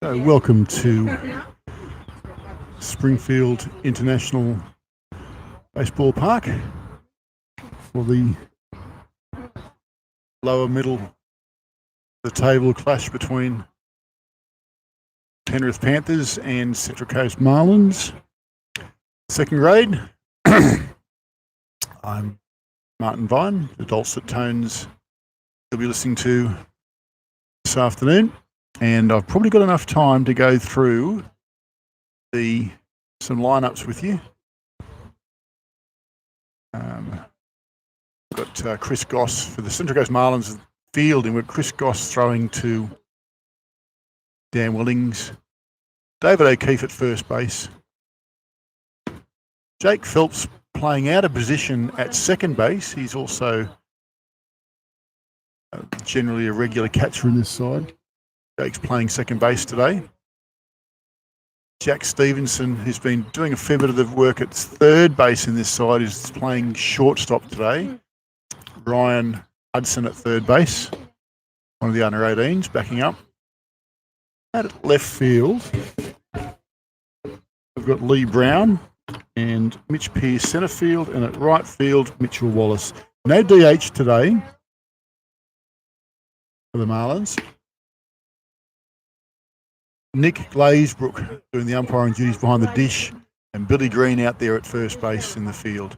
Welcome to Springfield International Baseball Park for the lower middle of the table clash between Penrith Panthers and Central Coast Marlins. Second grade. I'm Martin Vine, the dulcet tones you'll be listening to this afternoon. And I've probably got enough time to go through some lineups with you. Got Chris Goss for the Central Coast Marlins field, and with Chris Goss throwing to Dan Willings, David O'Keefe at first base, Jake Phelps playing out of position at second base. He's also generally a regular catcher in this side. Jake's playing second base today. Jack Stevenson, who's been doing a fair bit of the work at third base in this side, is playing shortstop today. Ryan Hudson at third base, one of the under 18s, backing up. At left field, we've got Lee Brown and Mitch Pearce centre field, and at right field, Mitchell Wallace. No DH today for the Marlins. Nick Glazebrook doing the umpiring duties behind the dish, and Billy Green out there at first base in the field.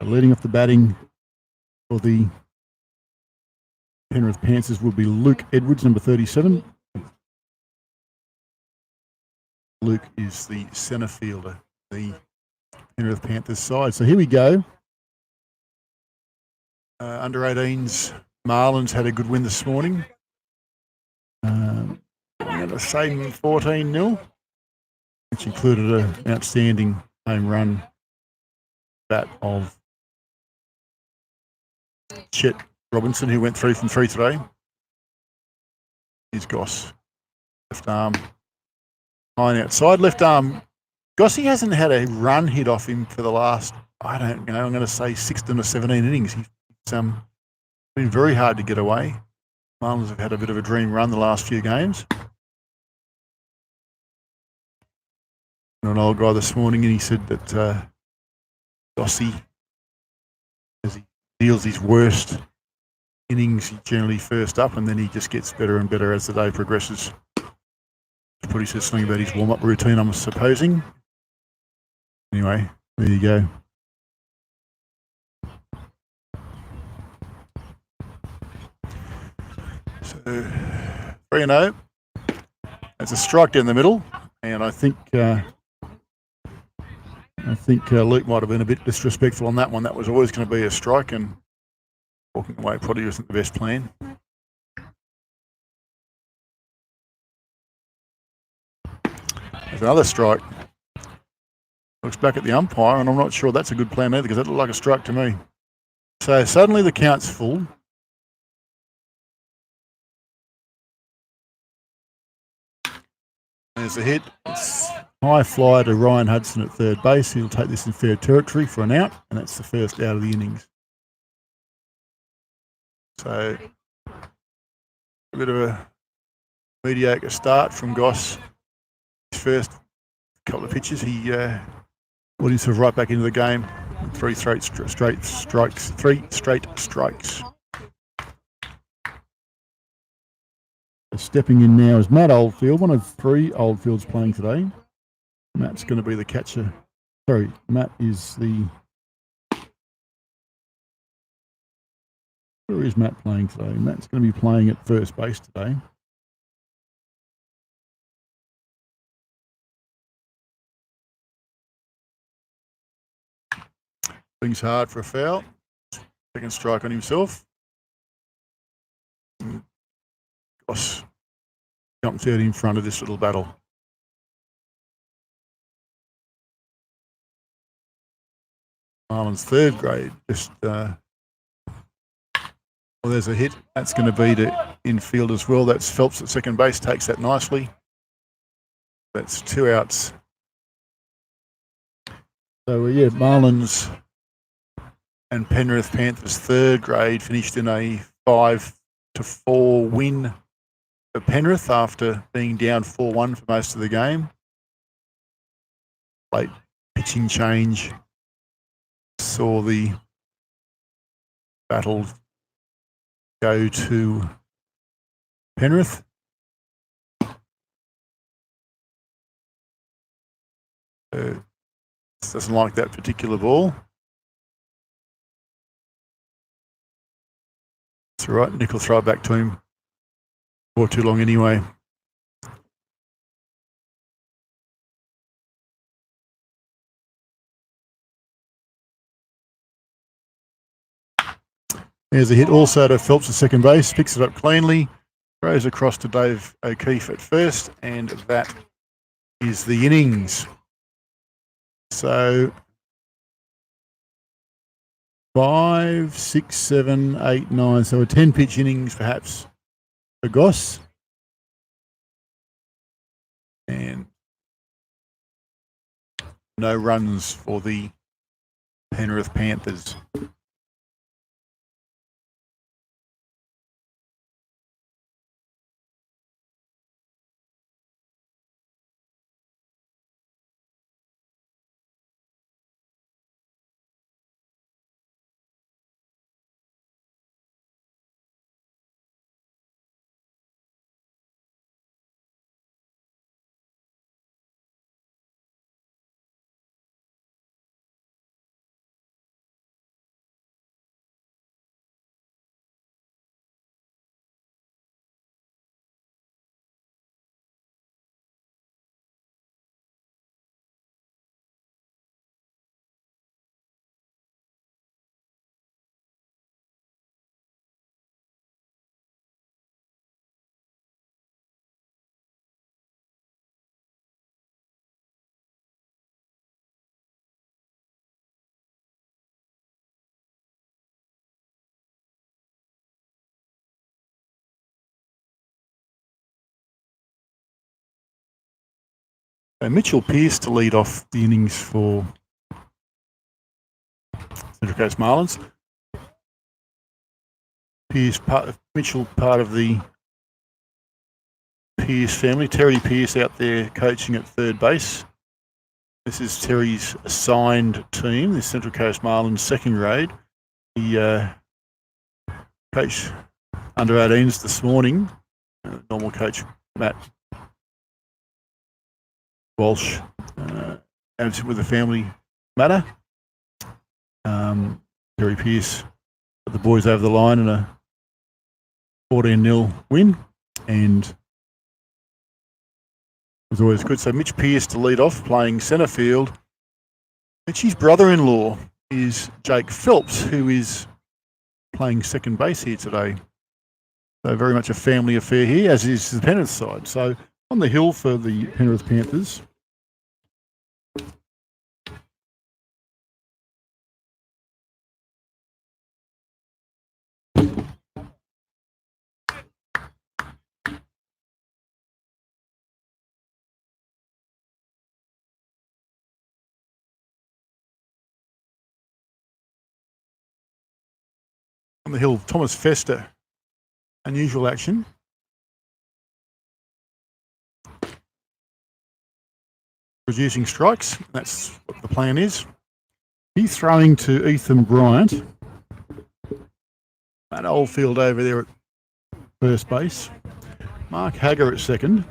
Leading off the batting for the Penrith Panthers will be Luke Edwards, number 37. Luke is the centre fielder, the Penrith Panthers side. So here we go. Under 18s, Marlins had a good win this morning. I'm going to say 14-0, which included an outstanding home run bat of Chet Robinson, who went 3 from 3 today. Here's Goss. Left arm. Line outside. Left arm. Gossy hasn't had a run hit off him for the last, I don't know, I'm going to say 16 or 17 innings. He's been very hard to get away. Marlins have had a bit of a dream run the last few games. An old guy this morning, and he said that Gossy, as he deals his worst innings, he's generally first up, and then he just gets better and better as the day progresses. He said something about his warm-up routine, I'm supposing. Anyway, there you go. So 3-0. That's a strike down the middle, and I think Luke might have been a bit disrespectful on that one. That was always going to be a strike, and walking away probably wasn't the best plan. There's another strike. Looks back at the umpire, and I'm not sure that's a good plan either, because that looked like a strike to me. So suddenly the count's full. There's a hit. It's high fly to Ryan Hudson at third base. He'll take this in fair territory for an out, and that's the first out of the innings. So a bit of a mediocre start from Goss. His first couple of pitches, he put himself right back into the game. 3 straight strikes. Stepping in now is Matt Oldfield, one of 3 Oldfields playing today. Matt's going to be the catcher. Sorry, Matt is the... Where is Matt playing today? Matt's going to be playing at first base today. Swings hard for a foul. Second strike on himself. Goss jumps out in front of this little battle. Marlins third grade. There's a hit. That's going to be to infield as well. That's Phelps at second base. Takes that nicely. That's 2 outs. So, Marlins and Penrith Panthers third grade finished in a 5-4 win for Penrith after being down 4-1 for most of the game. Late pitching change saw the battle go to Penrith. Doesn't like that particular ball. It's all right. Nick will throw it back to him. For too long anyway. There's a hit also to Phelps at second base. Picks it up cleanly. Throws across to Dave O'Keefe at first. And that is the innings. So 5, 6, 7, 8, 9. So a 10-pitch innings perhaps for Goss. And no runs for the Penrith Panthers. Mitchell Pearce to lead off the innings for Central Coast Marlins. Mitchell, part of the Pearce family. Terry Pearce out there coaching at third base. This is Terry's assigned team, the Central Coast Marlins second grade. He coached under 18s this morning. Normal coach Matt Walsh, with the family matter. Terry Pearce got the boys over the line in a 14-0 win, and it was always good. So Mitch Pearce to lead off, playing centre field. Mitchie's brother-in-law is Jake Phelps, who is playing second base here today. So very much a family affair here, as is the Penrith side. So on the hill for the Penrith Panthers. On the hill, Thomas Fester. Unusual action. Producing strikes. That's what the plan is. He's throwing to Ethan Bryant. That Oldfield over there at first base. Mark Hagger at second.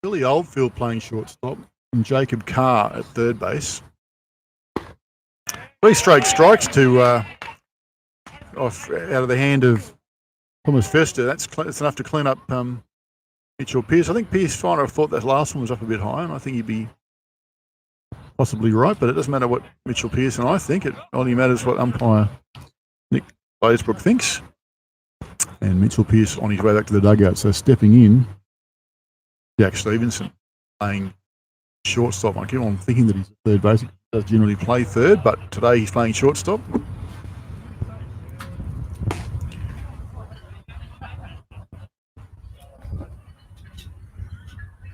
Billy Oldfield playing shortstop. And Jacob Carr at third base. 3 straight strikes to off out of the hand of Thomas Fester. That's enough to clean up Mitchell Pearce. I think Pearce thought that last one was up a bit high, and I think he'd be possibly right, but it doesn't matter what Mitchell Pearce and I think. It only matters what umpire Nick Blaisbrook thinks. And Mitchell Pearce on his way back to the dugout. So stepping in, Jack Stevenson playing shortstop. I keep on thinking that he's a third base. He does generally play third, but today he's playing shortstop.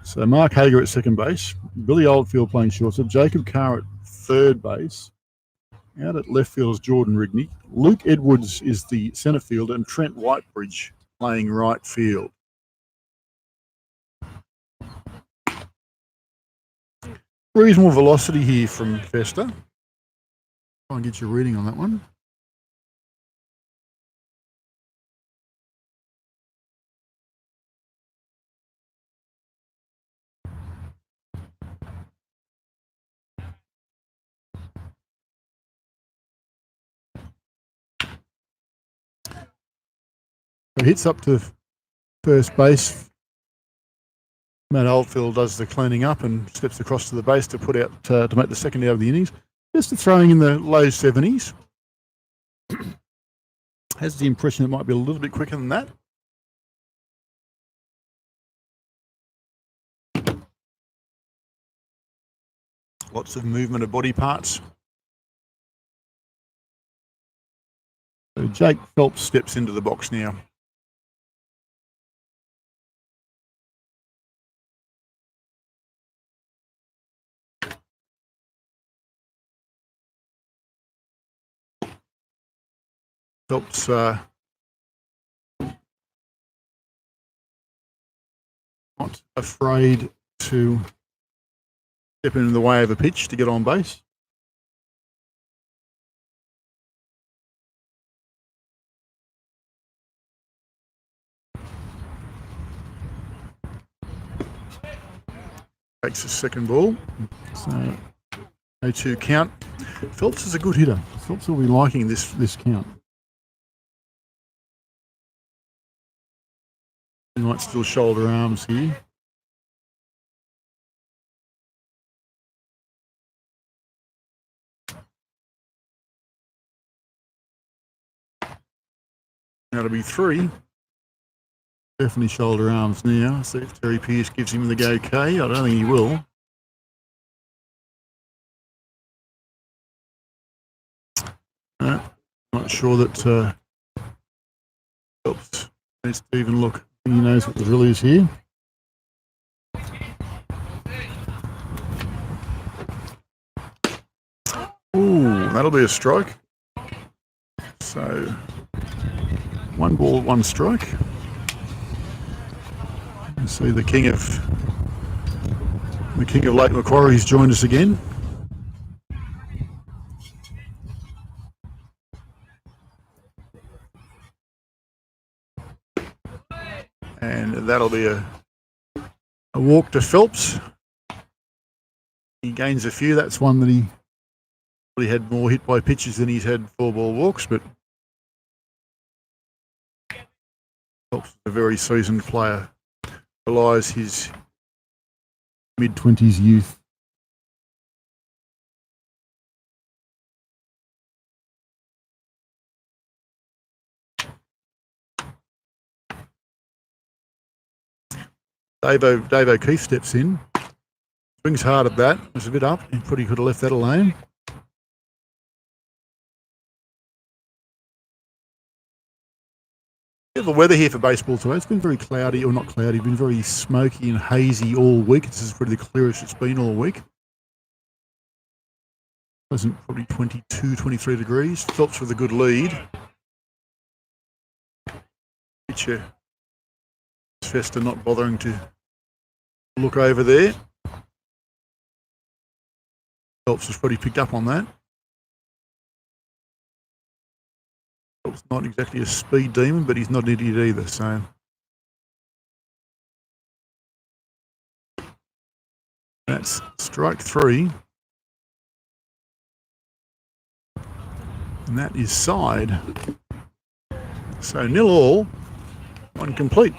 So Mark Hager at second base, Billy Oldfield playing shortstop, Jacob Carr at third base, Out at left field is Jordan Rigney. Luke Edwards is the centre fielder, and Trent Whitebridge playing right field. Reasonable velocity here from Fester. Try and get your reading on that one. So hits up to first base. Matt Oldfield does the cleaning up and steps across to the base to put out to make the second out of the innings. Just throwing in the low 70s. Has the impression it might be a little bit quicker than that. Lots of movement of body parts. So Jake Phelps steps into the box now. Phelps not afraid to step into the way of a pitch to get on base. Takes a second ball. So 0-2 count. Phelps is a good hitter. Phelps will be liking this count. He might still shoulder arms here. That'll be 3. Definitely shoulder arms now. See if Terry Pearce gives him the okay. I don't think he will. Not sure that Phelps needs to even look. He knows what the drill is here. Ooh, that'll be a strike. So 1 ball, 1 strike. You see the king of Lake Macquarie's joined us again. And that'll be a walk to Phelps. He gains a few. That's one that he probably had more hit by pitches than he's had 4-ball walks, but Phelps is a very seasoned player. Belies his mid-20s youth. Dave O'Keefe steps in. Swings hard at that. It's a bit up. He probably could have left that alone. The weather here for baseball today, it's been very cloudy, or not cloudy, been very smoky and hazy all week. This is probably the clearest it's been all week. Wasn't probably 22, 23 degrees. Phelps with a good lead. Pitcher Fester not bothering to look over there. Phelps has probably picked up on that. Phelps not exactly a speed demon, but he's not an idiot either, so. That's strike 3. And that is side. So 0-all, 1 complete.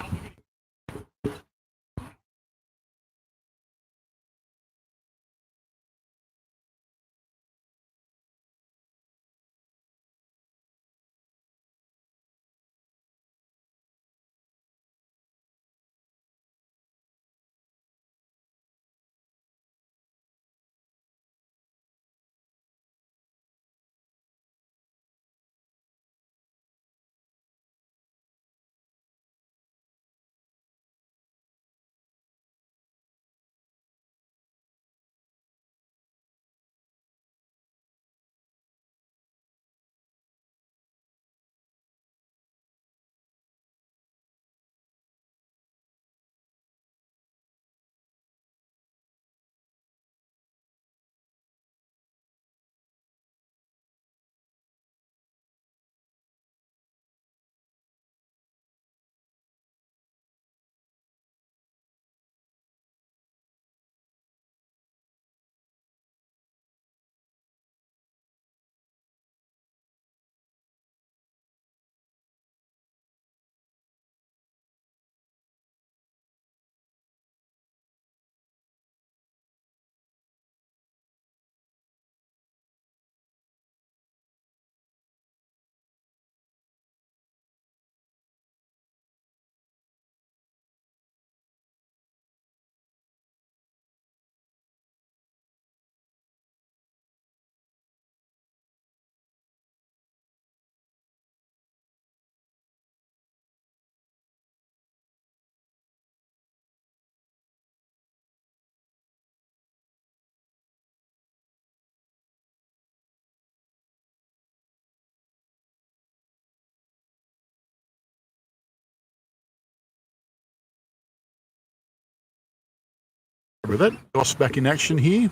with that. Goss back in action here.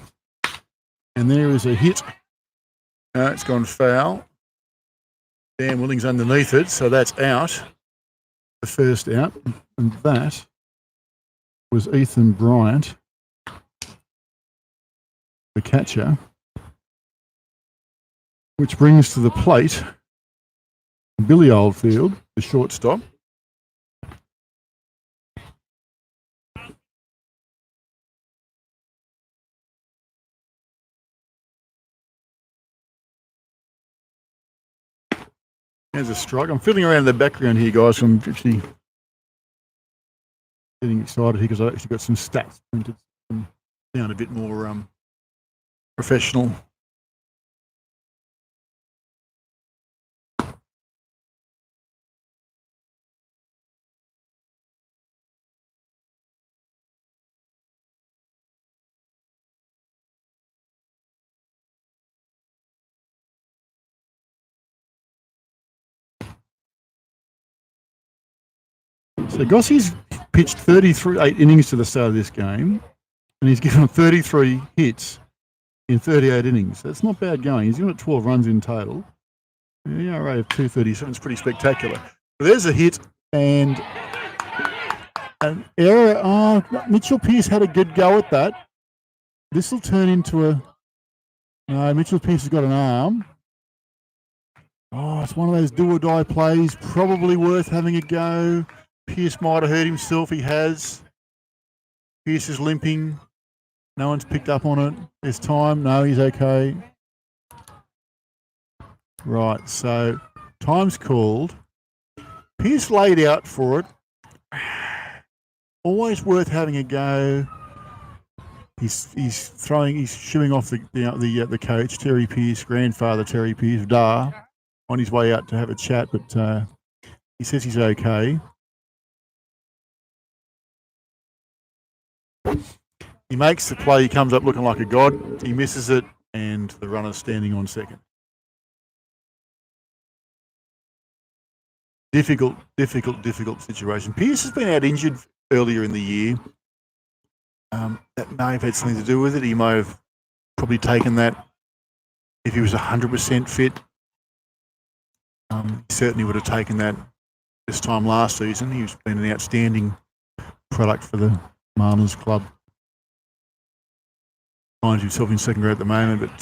And there is a hit. It's gone foul. Dan Willings underneath it, so that's out. The first out. And that was Ethan Bryant, the catcher, which brings to the plate Billy Oldfield, the shortstop. There's a strike. I'm fiddling around in the background here, guys. I'm actually getting excited here because I actually got some stats printed. Sound a bit more professional. So Gossie's pitched 8 innings to the start of this game, and he's given 33 hits in 38 innings. That's not bad going. He's given it 12 runs in total. The ERA of 237 is pretty spectacular. So there's a hit and an error. Oh, Mitchell Pearce had a good go at that. This will turn into a... No, Mitchell Pearce has got an arm. Oh, it's one of those do-or-die plays. Probably worth having a go. Pearce might have hurt himself. He has. Pearce is limping. No one's picked up on it. There's time. No, he's okay. Right, so time's called. Pearce laid out for it. Always worth having a go. He's shooing off the coach, Terry Pearce, grandfather Terry Pearce, on his way out to have a chat, but he says he's okay. He makes the play. He comes up looking like a god. He misses it, and the runner's standing on second. Difficult situation. Pearce has been out injured earlier in the year. That may have had something to do with it. He may have probably taken that if he was 100% fit. He certainly would have taken that this time last season. He's been an outstanding product for the Marlins club. Finds himself in second grade at the moment, but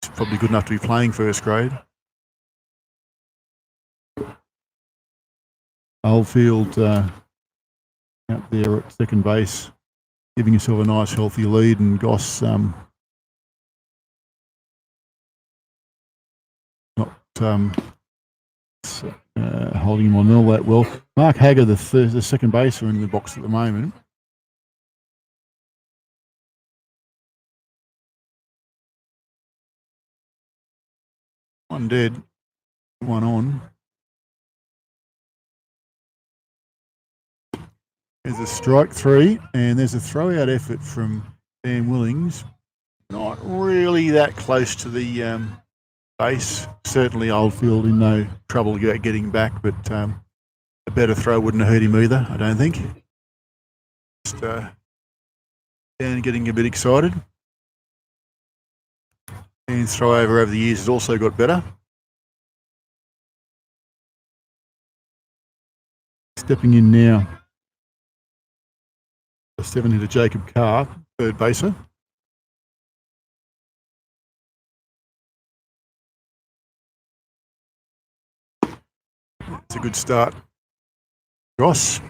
he's probably good enough to be playing first grade. Oldfield out there at second base, giving himself a nice healthy lead, and Goss not holding him on all that well. Mark Hagger, the second baser, in the box at the moment. One dead, one on. There's a strike 3, and there's a throw-out effort from Dan Willings. Not really that close to the base. Certainly Oldfield in no trouble getting back, but a better throw wouldn't have hurt him either, I don't think. Just Dan getting a bit excited. Dan's throw over the years has also got better. Stepping in now. The 7-hitter Jacob Carr, third baser. It's a good start. Ross.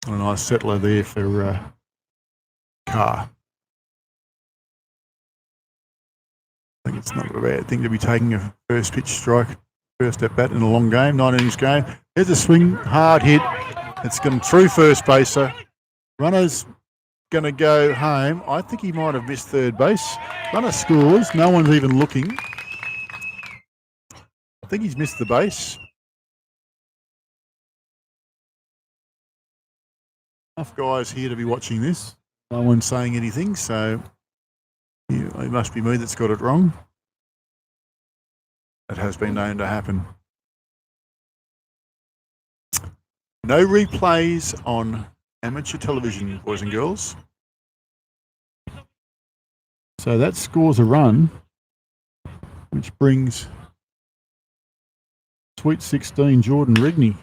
And a nice settler there for Carr. I think it's not a bad thing to be taking a first pitch strike, first at bat in a long game, 9 innings game. There's a swing, hard hit. It's gone through first baser. Runner's going to go home. I think he might have missed third base. Runner scores. No one's even looking. I think he's missed the base. Enough guys here to be watching this. No one's saying anything, so it must be me that's got it wrong. That has been known to happen. No replays on amateur television, boys and girls. So that scores a run, which brings Sweet 16 Jordan Rigney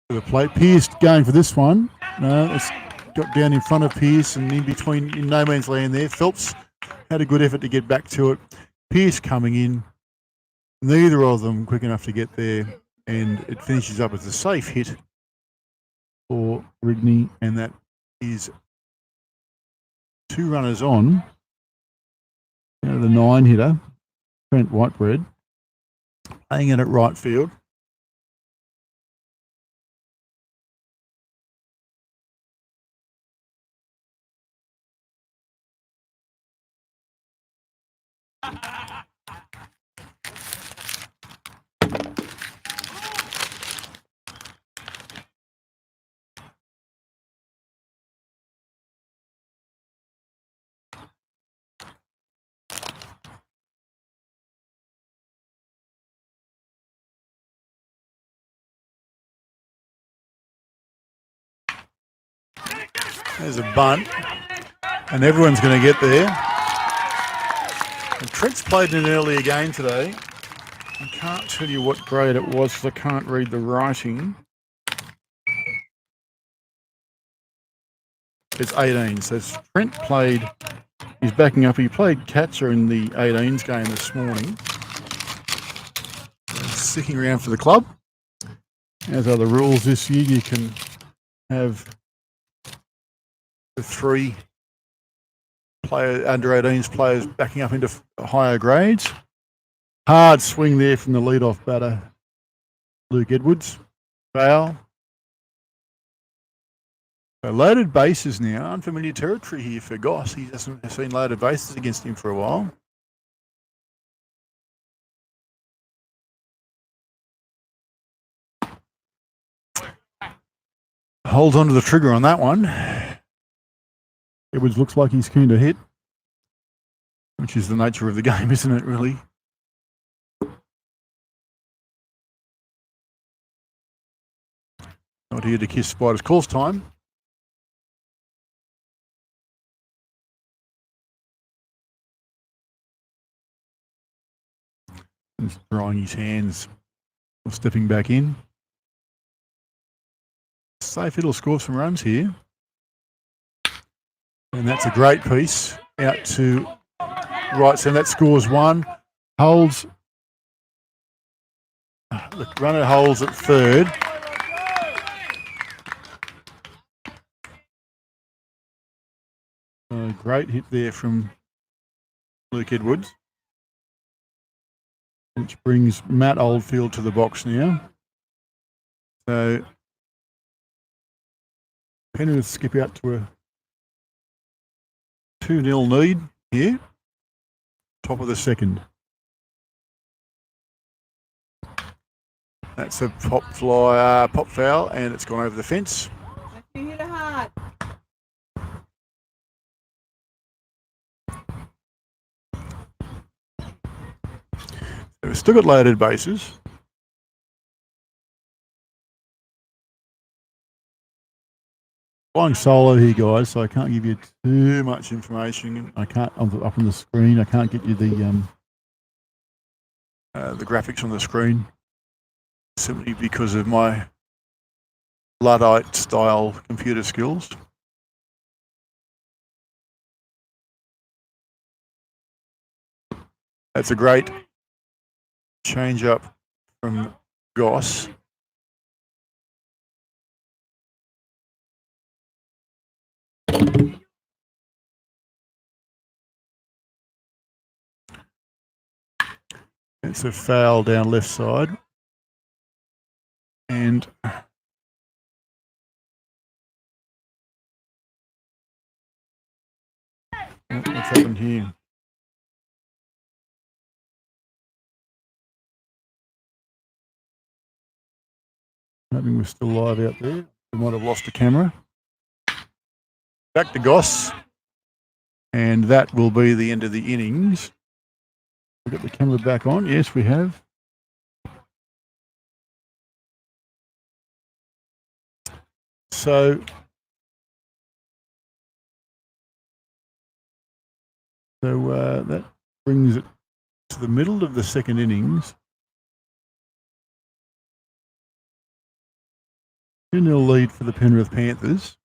to the plate. Pearce going for this one. No, it's got down in front of Pearce and in between, in no man's land there. Phelps had a good effort to get back to it. Pearce coming in. Neither of them quick enough to get there, and it finishes up as a safe hit for Rigney, and that is 2 runners on. Now the 9 hitter, Trent Whitebread, playing it at right field. There's a bunt, and everyone's going to get there. And Trent's played in an earlier game today. I can't tell you what grade it was because I can't read the writing. It's 18. So Trent played, he's backing up. He played catcher in the 18s game this morning. He's sticking around for the club. As are the rules this year, you can have the 3 under 18s players backing up into higher grades. Hard swing there from the leadoff batter, Luke Edwards. Foul. So loaded bases now. Unfamiliar territory here for Goss. He hasn't seen loaded bases against him for a while. Holds onto the trigger on that one. Edwards looks like he's keen to hit, which is the nature of the game, isn't it, really? Not here to kiss spiders. Calls time. He's drying his hands, stepping back in. Safe, it'll score some runs here. And that's a great piece out to right centre. That scores 1. Holds. The runner holds at third. Great hit there from Luke Edwards, which brings Matt Oldfield to the box now. So Penrith skip out to a 2-0 lead here. Top of the second. That's a pop foul, and it's gone over the fence. You hit it hard. So we've still got loaded bases. Flying solo here, guys, so I can't give you too much information. I can't up on the screen. I can't get you the graphics on the screen simply because of my Luddite style computer skills. That's a great change up from Goss. It's a foul down left side. And what's happened here? Hoping we're still live out there. We might have lost the camera. Back to Goss. And that will be the end of the innings. We've got the camera back on. Yes, we have. So So that brings it to the middle of the second innings. 2-0 lead for the Penrith Panthers.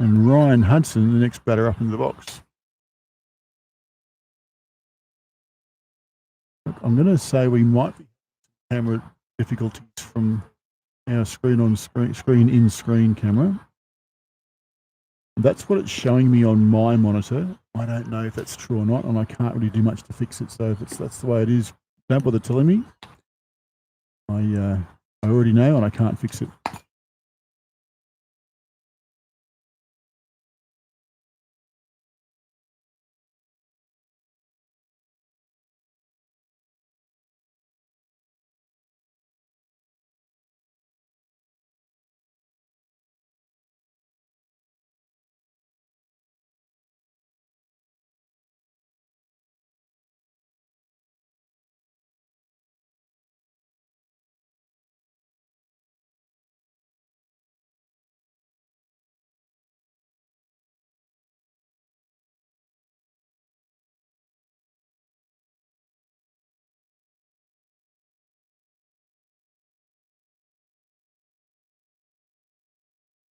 And Ryan Hudson, the next batter up in the box. Look, I'm going to say we might be camera difficulties from our screen camera. That's what it's showing me on my monitor. I don't know if that's true or not, and I can't really do much to fix it. So if that's the way it is, don't bother telling me. I already know, and I can't fix it.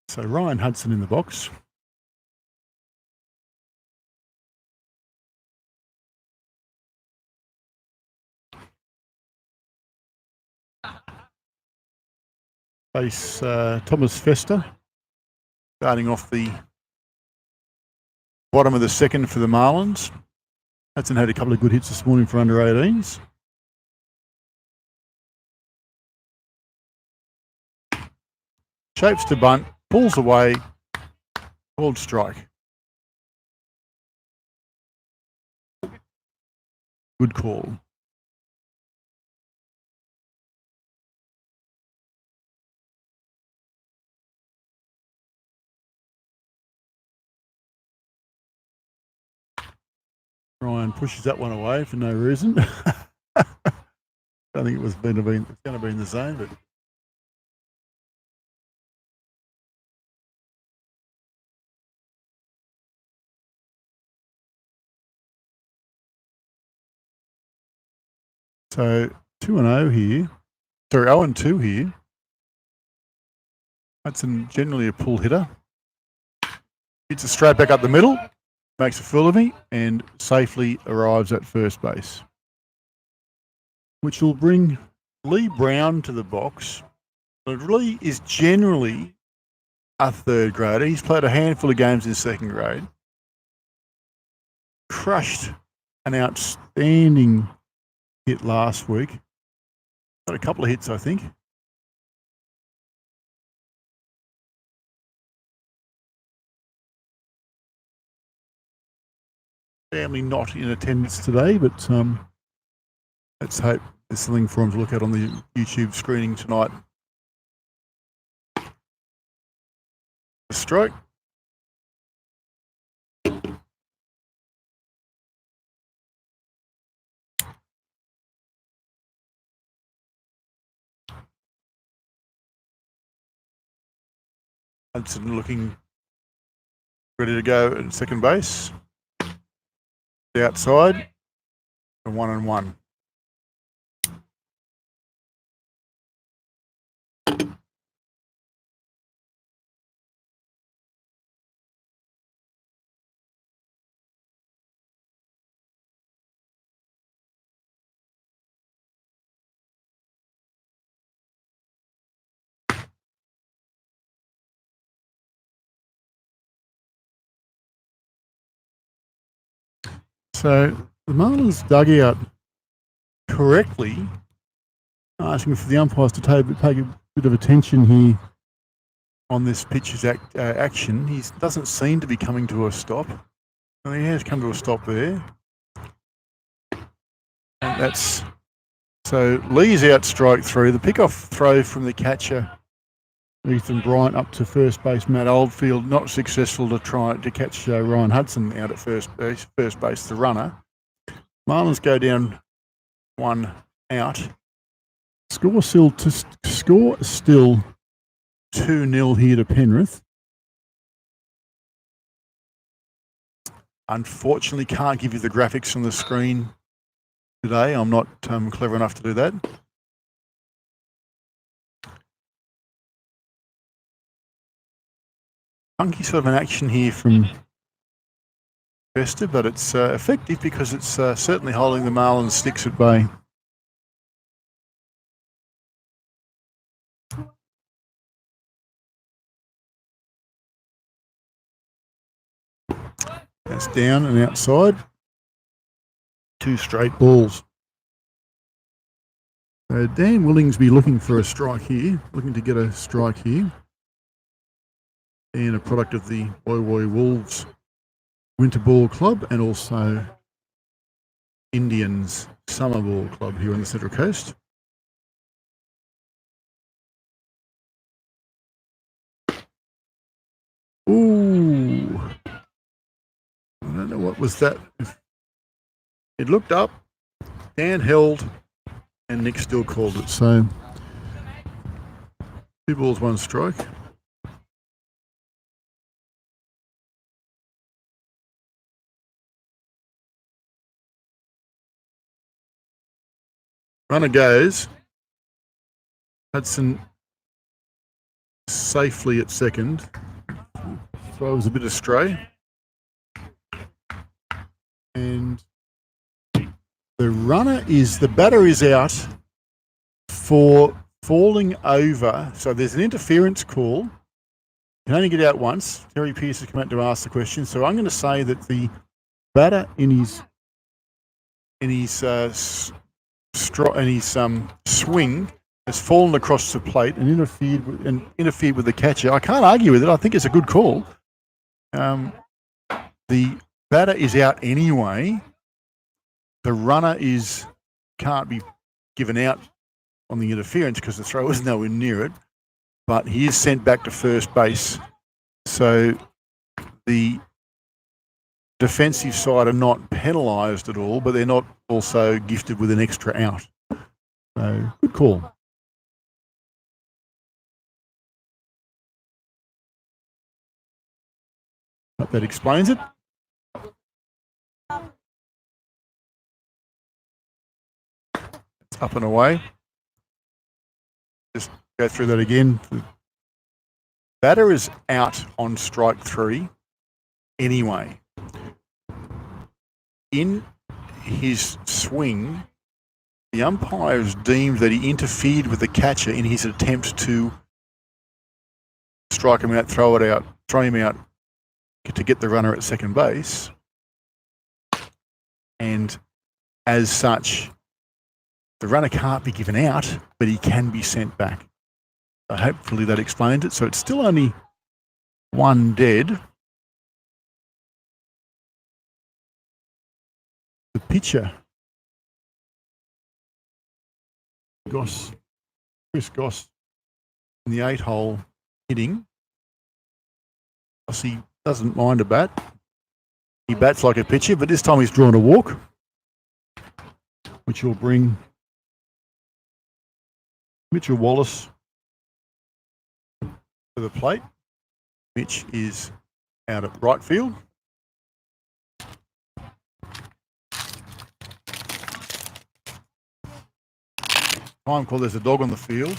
So Ryan Hudson in the box. Face Thomas Fester, starting off the bottom of the second for the Marlins. Hudson had a couple of good hits this morning for under 18s. Shapes to bunt, pulls away, called strike. Good call. Ryan pushes that one away for no reason. I don't think it's going to be in the zone, but so 2-0 here. Sorry, 0-2 here. Hudson generally a pull hitter. Hits it straight back up the middle, makes a fool of me, and safely arrives at first base, which will bring Lee Brown to the box. Lee is generally a third grader. He's played a handful of games in second grade. Crushed an outstanding hit last week. Got a couple of hits, I think. Family not in attendance today, but let's hope there's something for him to look at on the YouTube screening tonight. A strike. Hudson looking ready to go at second base. The outside, and 1-1. So the Marlins dug out correctly, asking for the umpires to take a bit of attention here on this pitcher's action. He doesn't seem to be coming to a stop. Well, he has come to a stop there. And that's so Lee's out strike 3. The pickoff throw from the catcher, Ethan Bryant, up to first base Matt Oldfield, not successful to try to catch Ryan Hudson out at first base, the runner. Marlins go down 1 out. Score still 2-0 here to Penrith. Unfortunately, can't give you the graphics on the screen today. I'm not clever enough to do that. Funky sort of an action here from Vesta, but it's effective because it's certainly holding the Marlins sticks at bay. That's down and outside. 2 straight balls. So Dan Willingsby looking for a strike here, looking to get a strike here. And a product of the Woy Woy Wolves Winter Ball Club and also Indians Summer Ball Club here on the Central Coast. Ooh. I don't know what was that. It looked up, Dan held, and Nick still called it. So 2 balls, 1 strike. Runner goes. Hudson safely at second. Throws a bit astray. And the batter is out for falling over. So there's an interference call. You can only get out once. Terry Pearce has come out to ask the question. So I'm going to say that the batter in his swing has fallen across the plate and interfered with the catcher. I can't argue with it. I think it's a good call. The batter is out anyway. The runner can't be given out on the interference because the throw is nowhere near it, but he is sent back to first base. So the defensive side are not penalised at all, but they're not also gifted with an extra out. So good call. Hope that explains it. It's up and away. Just go through that again. The batter is out on strike 3 anyway. In his swing, the umpires deemed that he interfered with the catcher in his attempt to strike him out, throw him out to get the runner at second base. And as such, the runner can't be given out, but he can be sent back. So hopefully that explains it. So it's still only 1 dead. The pitcher, Chris Goss, in the 8-hole hitting. He doesn't mind a bat. He bats like a pitcher, but this time he's drawn a walk, which will bring Mitchell Wallace to the plate. Mitch is out at right field. Time call, there's a dog on the field.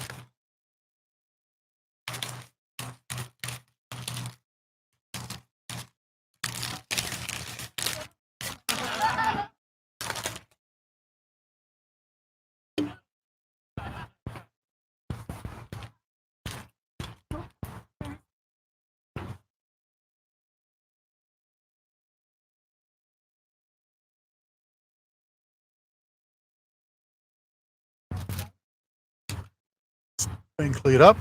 Been cleared up,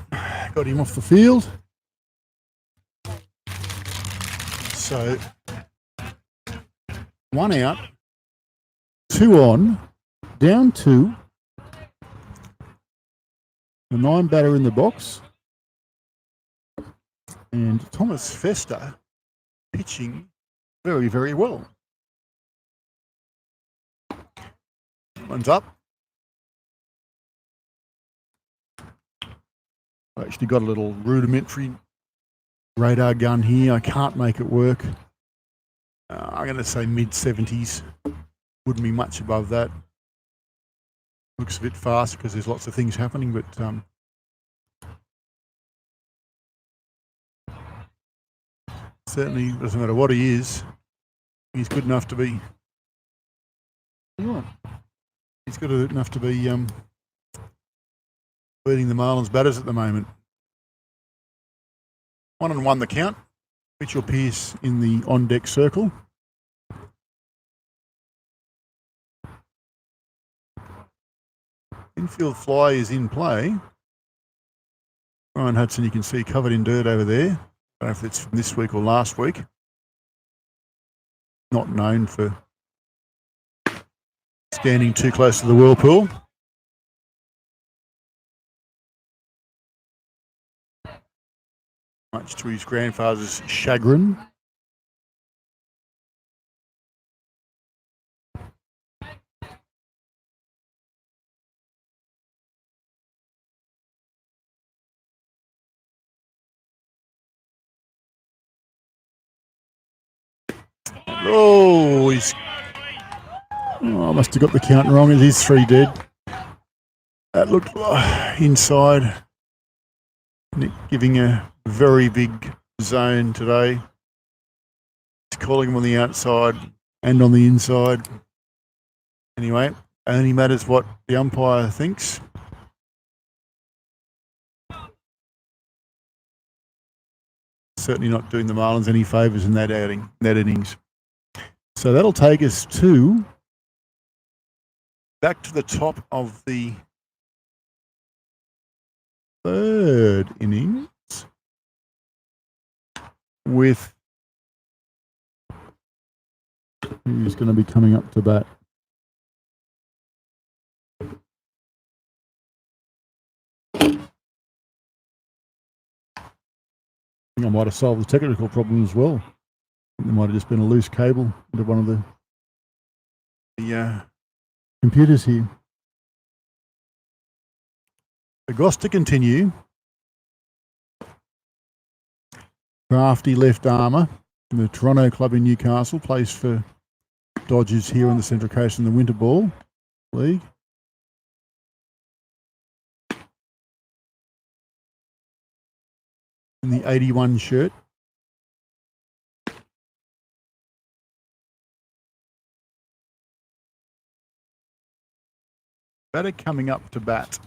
got him off the field. So 1 out, 2 on, down 2. The 9 batter in the box. And Thomas Festa pitching very, very well. One's up. I actually got a little rudimentary radar gun here. I can't make it work. I'm going to say mid-70s. Wouldn't be much above that. Looks a bit fast because there's lots of things happening, but certainly doesn't matter what he is. He's good enough to be. He's good enough to be leading the Marlins batters at the moment. 1-1 the count. Mitchell Pearce in the on-deck circle. Infield fly is in play. Ryan Hudson, you can see covered in dirt over there. I don't know if it's from this week or last week. Not known for standing too close to the whirlpool. Much to his grandfather's chagrin. Oh, I must have got the count wrong. It is 3 dead. That looked inside. Nick giving a very big zone today. He's calling him on the outside and on the inside. Anyway, only matters what the umpire thinks. Certainly not doing the Marlins any favours in that innings. So that'll take us back to the top of the third innings with who's going to be coming up to bat. I think I might have solved the technical problem as well. There might have just been a loose cable into one of the computers here. The Goss to continue. Crafty left armour from the Toronto club in Newcastle, plays for Dodgers here on the Central Coast in the Winter Ball League. In the 81 shirt. Batter coming up to bat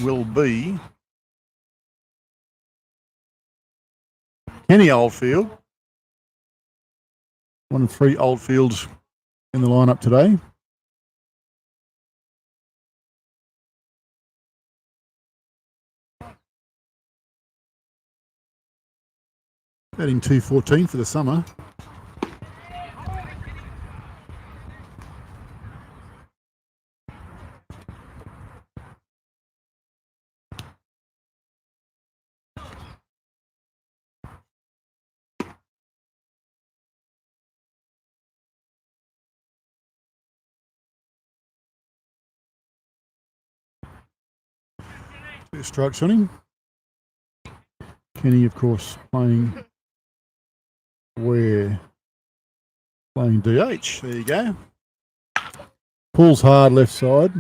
will be Kenny Oldfield. One of 3 Oldfields in the lineup today. Batting .214 for the summer. Two strikes on him. Kenny, of course, playing DH. There you go. Pulls hard left side.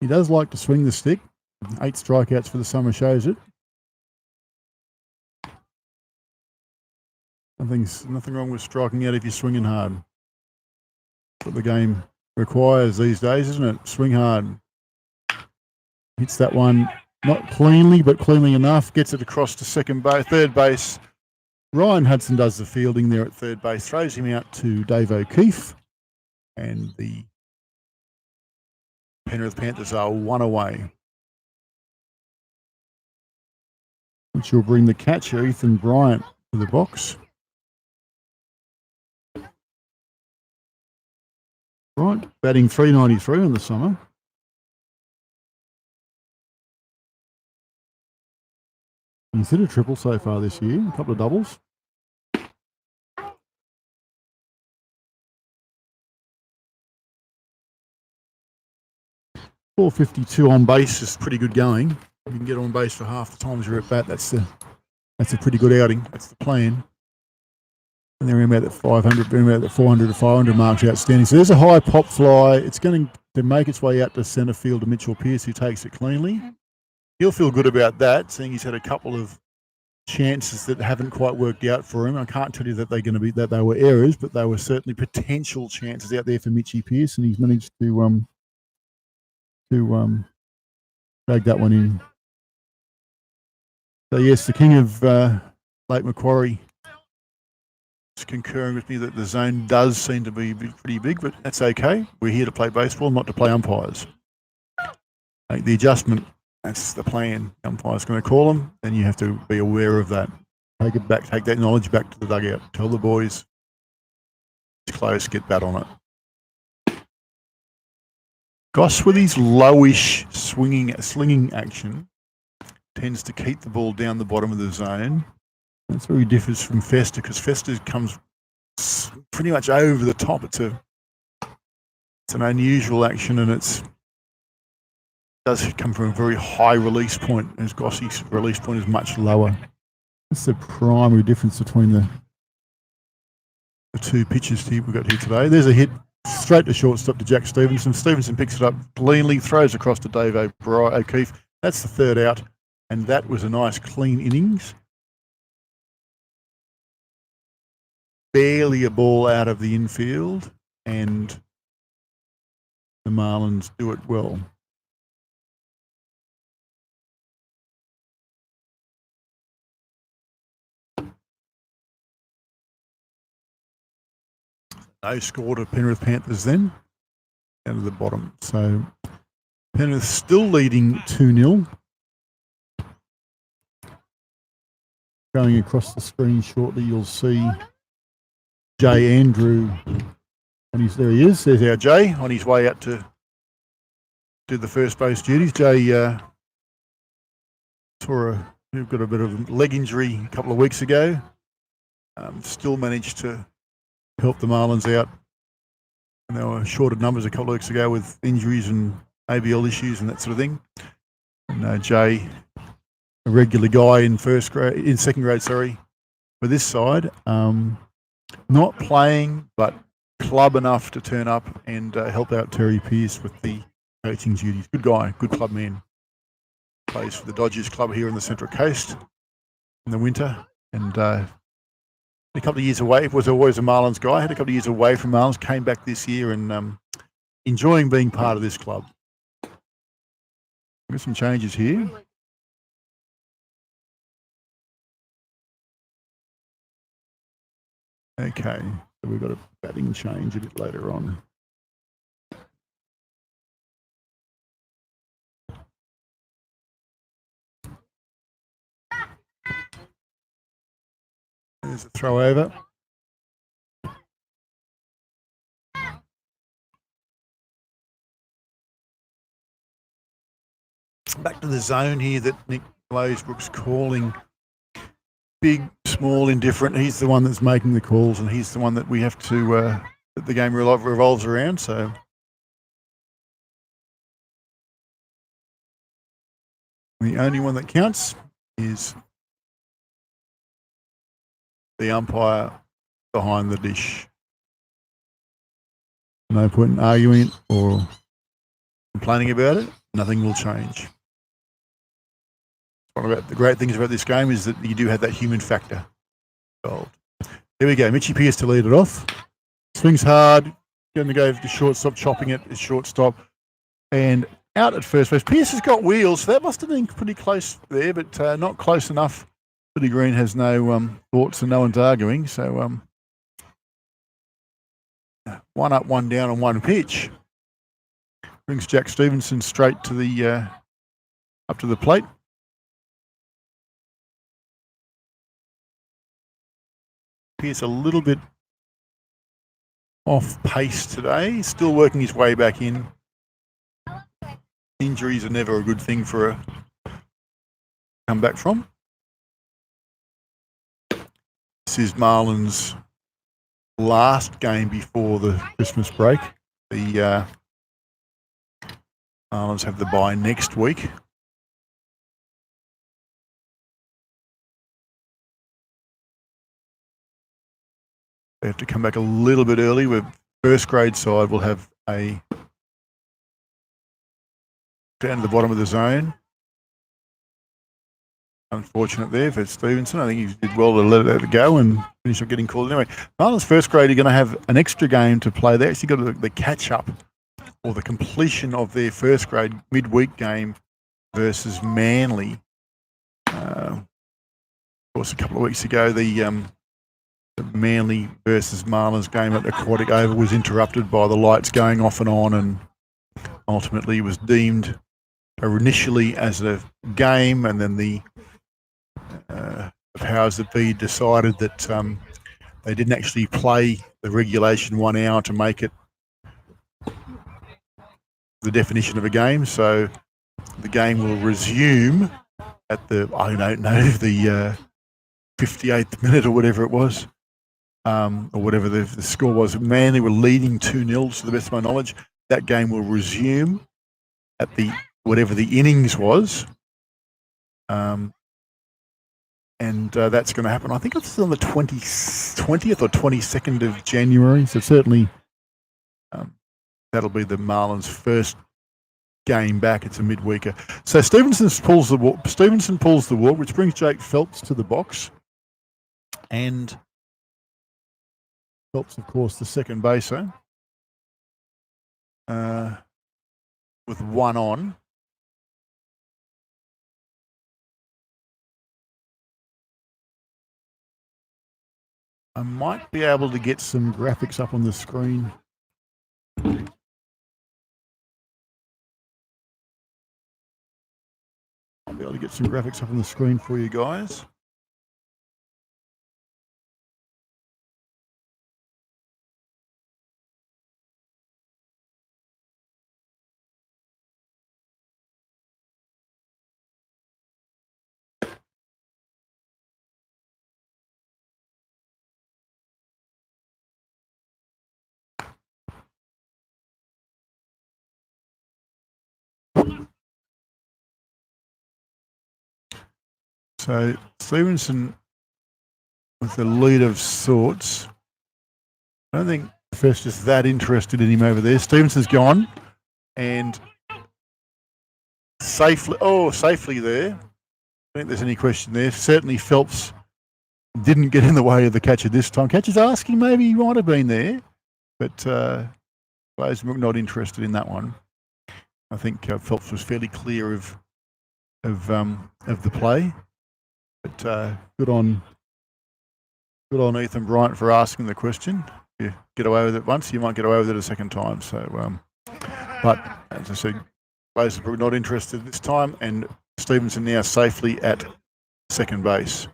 He does like to swing the stick. 8 strikeouts for the summer shows it. Nothing wrong with striking out if you're swinging hard. That's what the game requires these days, isn't it? Swing hard. Hits that one not cleanly, but cleanly enough. Gets it across to third base. Ryan Hudson does the fielding there at third base. Throws him out to Dave O'Keefe. And the Penrith Panthers are 1 away. Which will bring the catcher, Ethan Bryant, to the box. Right, batting .393 in the summer. He's hit a triple so far this year, a couple of doubles. .452 on base is pretty good going. you can get on base for half the times you're at bat. That's a pretty good outing. That's the plan. And they're about that 500, about that 400 to 500 marks outstanding. So there's a high pop fly. It's going to make its way out to centre field to Mitchell Pearce, who takes it cleanly. He'll feel good about that, seeing he's had a couple of chances that haven't quite worked out for him. I can't tell you that they were errors, but they were certainly potential chances out there for Mitchy Pearce, and he's managed to drag that one in. So yes, the king of Lake Macquarie is concurring with me that the zone does seem to be pretty big, but that's okay. We're here to play baseball, not to play umpires. Make the adjustment. That's the plan. The umpire's going to call them, and you have to be aware of that. Take it back. Take that knowledge back to the dugout. Tell the boys it's close. Get bat on it. Goss with his lowish slinging action tends to keep the ball down the bottom of the zone. That's where he differs from Fester, because Fester comes pretty much over the top. It's an unusual action, and it does come from a very high release point, as Gossie's release point is much lower. That's the primary difference between the two pitches we've got here today. There's a hit straight to shortstop to Jack Stevenson. Stevenson picks it up cleanly, throws across to Dave O'Keefe. That's the third out, and that was a nice clean innings. Barely a ball out of the infield, and the Marlins do it well. No score to Penrith Panthers then, down to the bottom. So Penrith still leading 2-0. Going across the screen shortly, you'll see Jay Andrew, and there he is. There's our Jay on his way out to do the first base duties. Jay got a bit of leg injury a couple of weeks ago. Still managed to help the Marlins out, and they were short of numbers a couple of weeks ago with injuries and ABL issues and that sort of thing. And Jay, a regular guy in second grade, for this side. Not playing, but club enough to turn up and help out Terry Pearce with the coaching duties. Good guy, good club man. Plays for the Dodgers club here in the Central Coast in the winter, and a couple of years away. Was always a Marlins guy. Had a couple of years away from Marlins. Came back this year and enjoying being part of this club. Got some changes here. Okay, so we've got a batting change a bit later on. There's a throw over. Back to the zone here that Nick Glazebrook's calling. Big, small, indifferent. He's the one that's making the calls, and he's the one that we have to, that the game revolves around. So the only one that counts is the umpire behind the dish. No point in arguing it or complaining about it. Nothing will change. One of the great things about this game is that you do have that human factor involved. There we go. Mitchy Pearce to lead it off. Swings hard. Going to go to shortstop, chopping it. It's shortstop. And out at first base. Pearce has got wheels, so that must have been pretty close there, but not close enough. Billy Green has no thoughts and no one's arguing. So one up, one down on one pitch. Brings Jack Stevenson straight to the up to the plate. Pearce a little bit off pace today. Still working his way back in. Injuries are never a good thing for a come back from. This is Marlins' last game before the Christmas break. The Marlins have the bye next week. they have to come back a little bit early. With first grade side, will have a down to the bottom of the zone. Unfortunate there for Stevenson. I think he did well to let it go and finish up getting called anyway. Marlins first grade are going to have an extra game to play. They actually got the catch up or the completion of their first grade midweek game versus Manly. Of course, a couple of weeks ago, the Manly versus Marlins game at Aquatic Oval was interrupted by the lights going off and on, and ultimately was deemed initially as a game, and then the powers that be decided that they didn't actually play the regulation 1 hour to make it the definition of a game. So the game will resume at the, I don't know, the 58th minute or whatever it was, or whatever the score was. Manly were leading 2-0 to the best of my knowledge. That game will resume at the whatever the innings was. And that's going to happen. I think it's on the 20th or 22nd of January. So certainly that'll be the Marlins' first game back. It's a midweeker. So Stevenson pulls the walk, which brings Jake Phelps to the box. And Phelps, of course, the second baser, with one on. I might be able to get some graphics up on the screen. I'll be able to get some graphics up on the screen for you guys. So Stevenson with the lead of sorts. I don't think First is that interested in him over there. Stevenson's gone and safely there. I don't think there's any question there. Certainly Phelps didn't get in the way of the catcher this time. Catcher's asking, maybe he might have been there, but players not interested in that one. I think Phelps was fairly clear of the play. But good on Ethan Bryant for asking the question. You get away with it once, you might get away with it a second time. So, but as I said, players are probably not interested this time, and Stevenson now safely at second base.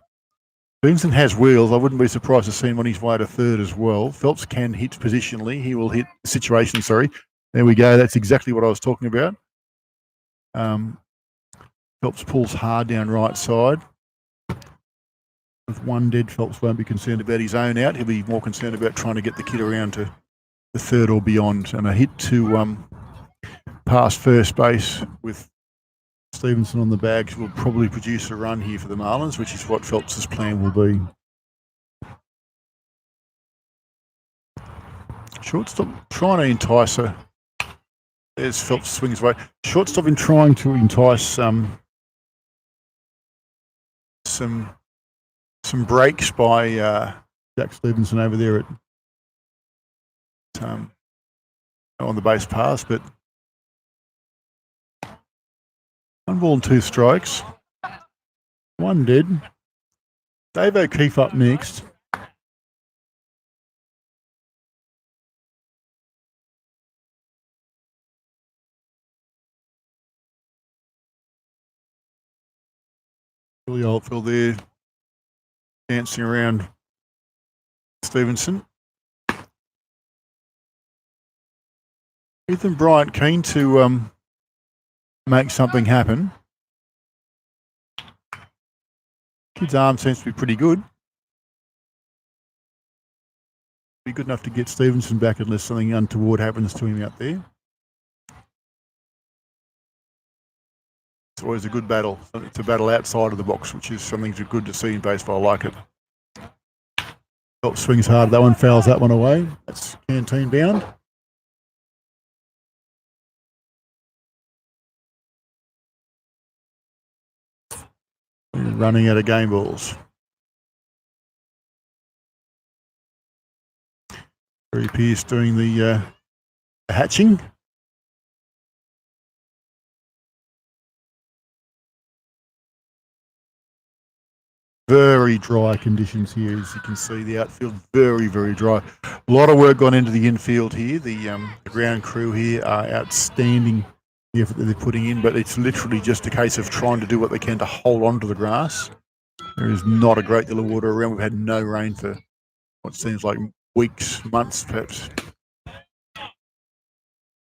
Stevenson has wheels. I wouldn't be surprised to see him on his way to third as well. Phelps can hit positionally. He will hit the situation. Sorry, there we go. That's exactly what I was talking about. Phelps pulls hard down right side. With one dead, Phelps won't be concerned about his own out. He'll be more concerned about trying to get the kid around to the third or beyond. And a hit to past first base with Stevenson on the bags will probably produce a run here for the Marlins, which is what Phelps' plan will be. Shortstop trying to entice her. There's Phelps swings away. Shortstop in trying to entice some breaks by Jack Stevenson over there at on the base pass, but 1 ball and 2 strikes. 1 dead. Dave O'Keefe up next. Billy Oldfield there dancing around Stevenson. Ethan Bryant keen to make something happen. Kid's arm seems to be pretty good. Be good enough to get Stevenson back unless something untoward happens to him out there. It's always a good battle. It's a battle outside of the box, which is something good to see in baseball. I like it. Phelps swings hard. That one fouls that one away. That's canteen bound. Running out of game balls. Barry Pearce doing the hatching. Very dry conditions here, as you can see. The outfield very, very dry. A lot of work gone into the infield here. The ground crew here are outstanding, the effort that they're putting in, but it's literally just a case of trying to do what they can to hold on to the grass. There is not a great deal of water around. We've had no rain for what seems like weeks, months perhaps.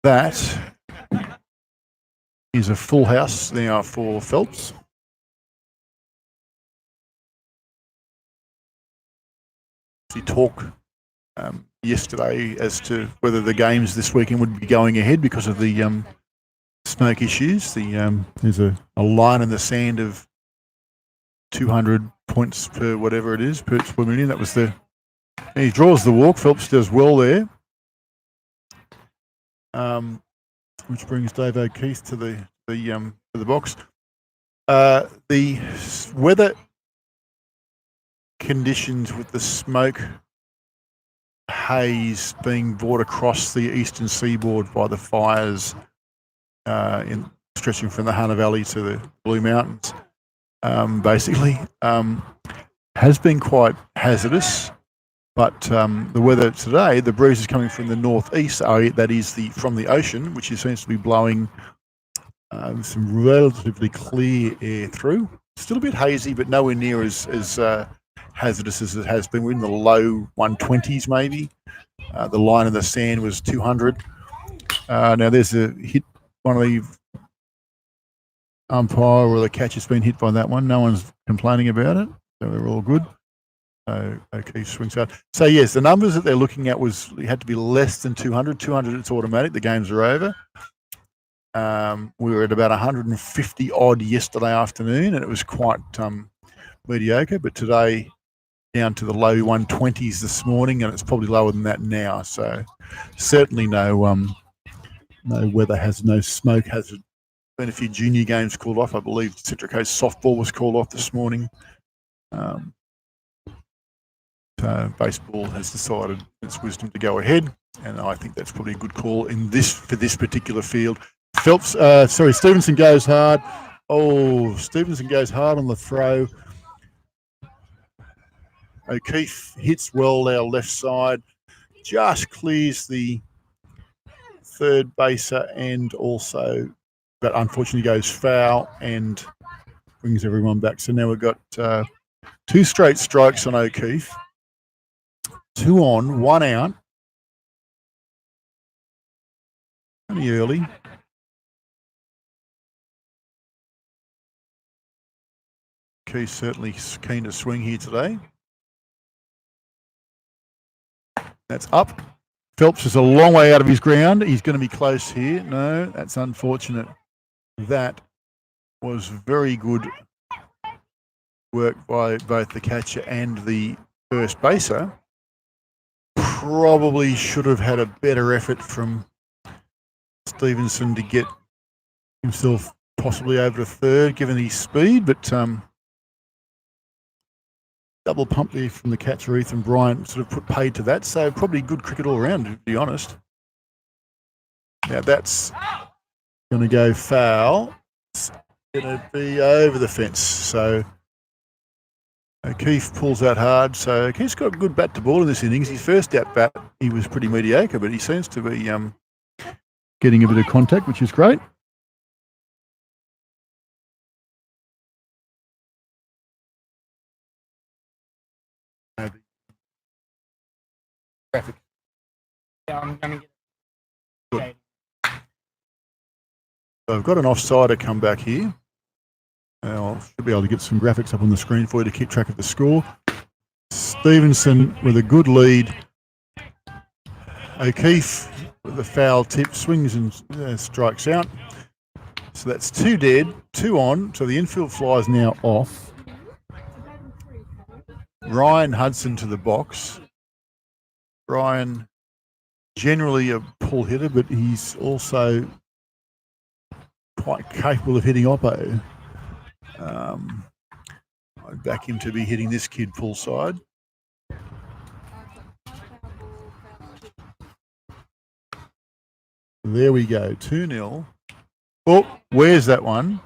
That is a full house now for Phelps. Talk yesterday as to whether the games this weekend would be going ahead because of the smoke issues. There's a line in the sand of 200 points per whatever it is, per million. That was he draws the walk. Phelps does well there. Which brings Dave O'Keefe to the box. The weather conditions with the smoke haze being brought across the eastern seaboard by the fires stretching from the Hunter Valley to the Blue Mountains, basically, has been quite hazardous. But the weather today, the breeze is coming from the northeast, that is from the ocean, which seems to be blowing some relatively clear air through. Still a bit hazy, but nowhere near as hazardous as it has been. We're in the low 120s maybe. The line in the sand was 200. Now there's a hit, one of the umpire or the catcher's been hit by that one. No one's complaining about it, so we're all good. O'Keefe swings out. So yes, the numbers that they're looking at it had to be less than 200. 200, it's automatic. The games are over. We were at about 150 odd yesterday afternoon, and it was quite mediocre. But today, down to the low 120s this morning, and it's probably lower than that now. So certainly no weather hazard, no smoke hazard. Been a few junior games called off. I believe Central Coast softball was called off this morning. So baseball has decided its wisdom to go ahead, and I think that's probably a good call for this particular field. Stevenson goes hard. Oh, Stevenson goes hard on the throw. O'Keefe hits well our left side, just clears the third baser and also, but unfortunately goes foul and brings everyone back. So now we've got 2 straight strikes on O'Keefe. 2 on, 1 out. Only early. O'Keefe certainly keen to swing here today. That's up. Phelps is a long way out of his ground. He's going to be close here. No, that's unfortunate. That was very good work by both the catcher and the first baser. Probably should have had a better effort from Stevenson to get himself possibly over to third, given his speed, but double pump there from the catcher, Ethan Bryant, sort of put paid to that. So probably good cricket all around, to be honest. Now that's going to go foul. It's going to be over the fence. So O'Keefe pulls out hard. So O'Keefe's got a good bat to ball in this innings. His first at bat, he was pretty mediocre, but he seems to be getting a bit of contact, which is great. Graphic. Yeah, I'm going to get So I've got an offsider come back here. I should be able to get some graphics up on the screen for you to keep track of the score. Stevenson with a good lead. O'Keefe with a foul tip, swings and strikes out. So that's 2 dead, 2 on. So the infield fly is now off. Ryan Hudson to the box. Brian, generally a pull hitter, but he's also quite capable of hitting oppo. I'd back him to be hitting this kid full side. There we go, 2-0. Oh, where's that one?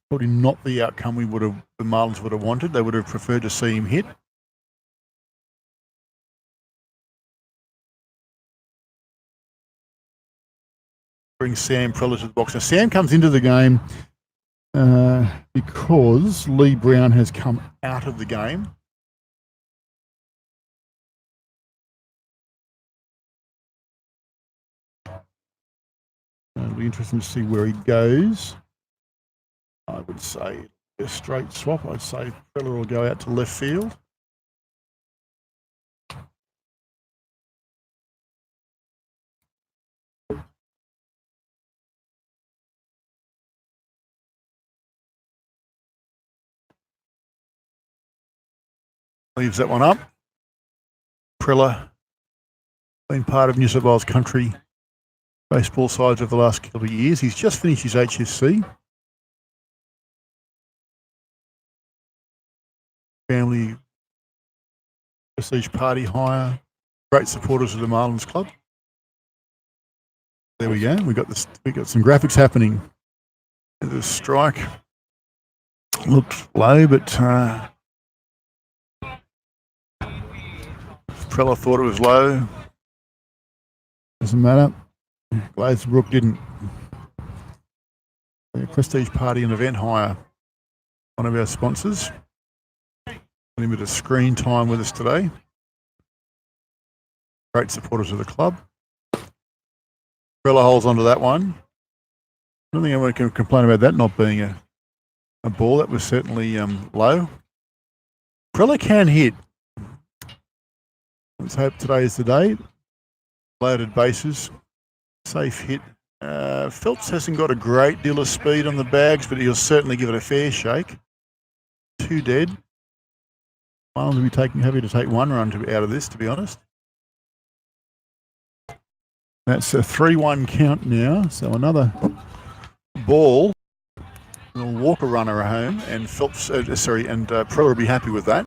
Probably not the outcome the Marlins would have wanted. They would have preferred to see him hit. Bring Sam Preller to the box. Now, Sam comes into the game because Lee Brown has come out of the game. It'll be interesting to see where he goes. I would say a straight swap. I'd say Preller will go out to left field. Leaves that one up. Preller, been part of New South Wales country baseball sides over the last couple of years. He's just finished his HSC. Family prestige party hire. Great supporters of the Marlins club. There we go. We got some graphics happening. The strike looked low, but Preller thought it was low. Doesn't matter. Gladesbrook didn't. Prestige Party and Event Hire, one of our sponsors. Limited screen time with us today. Great supporters of the club. Preller holds onto that one. I don't think anyone can complain about that not being a ball. That was certainly low. Preller can hit. Let's hope today is the day. Loaded bases. Safe hit. Phelps hasn't got a great deal of speed on the bags, but he'll certainly give it a fair shake. 2 dead. Marlins will be happy to take 1 run out of this, to be honest. That's a 3-1 count now. So another ball. We'll walk a runner home, and Phelps, Preller will be happy with that.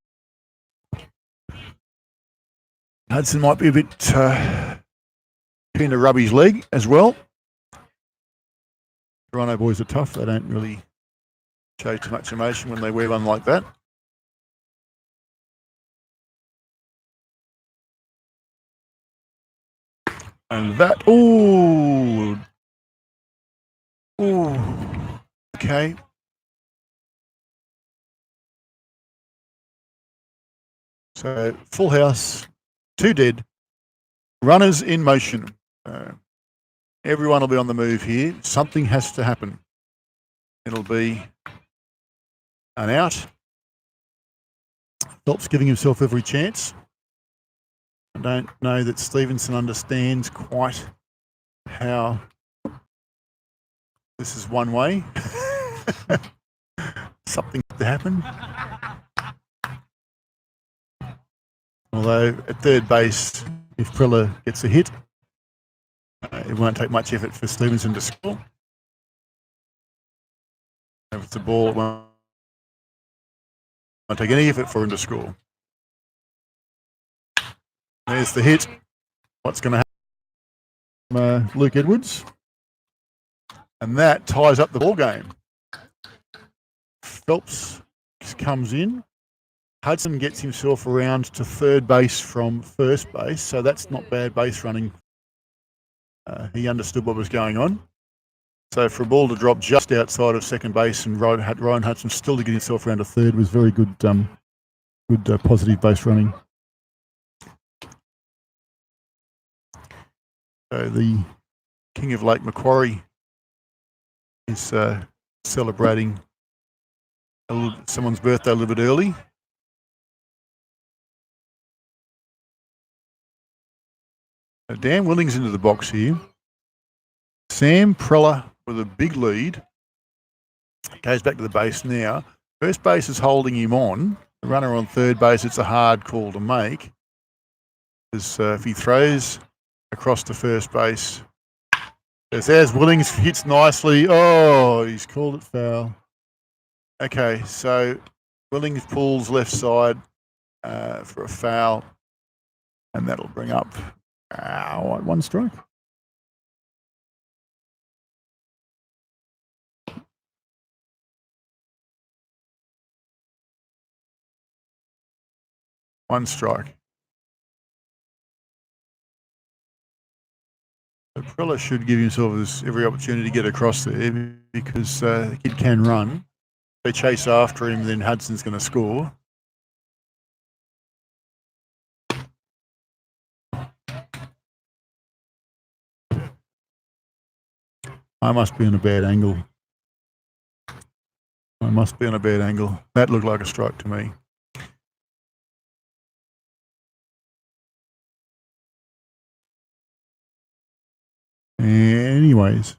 Hudson might be a bit keen to rub his leg as well. Toronto boys are tough. They don't really show too much emotion when they wear one like that. And that, okay. So full house, 2 dead, runners in motion. Everyone will be on the move here. Something has to happen. It'll be an out. Phelps giving himself every chance. I don't know that Stevenson understands quite how this is one way. Something to happen. Although at third base, if Preller gets a hit, it won't take much effort for Stevenson to score. If it's a ball, it won't take any effort for him to score. There's the hit. What's going to happen? Luke Edwards. And that ties up the ball game. Phelps comes in. Hudson gets himself around to third base from first base, so that's not bad base running. He understood what was going on. So for a ball to drop just outside of second base and Ryan Hudson still to get himself around to third was very good, positive base running. So the King of Lake Macquarie is celebrating someone's birthday a little bit early. Dan Willings into the box here. Sam Preller with a big lead. Goes back to the base now. First base is holding him on. The runner on third base, it's a hard call to make. Because if he throws across to first base, there's Willings, hits nicely. Oh, he's called it foul. Okay, so Willings pulls left side for a foul, and that'll bring up one strike. One strike. Prella should give himself every opportunity to get across there because the kid can run. They chase after him, then Hudson's going to score. I must be on a bad angle. That looked like a strike to me. Anyways.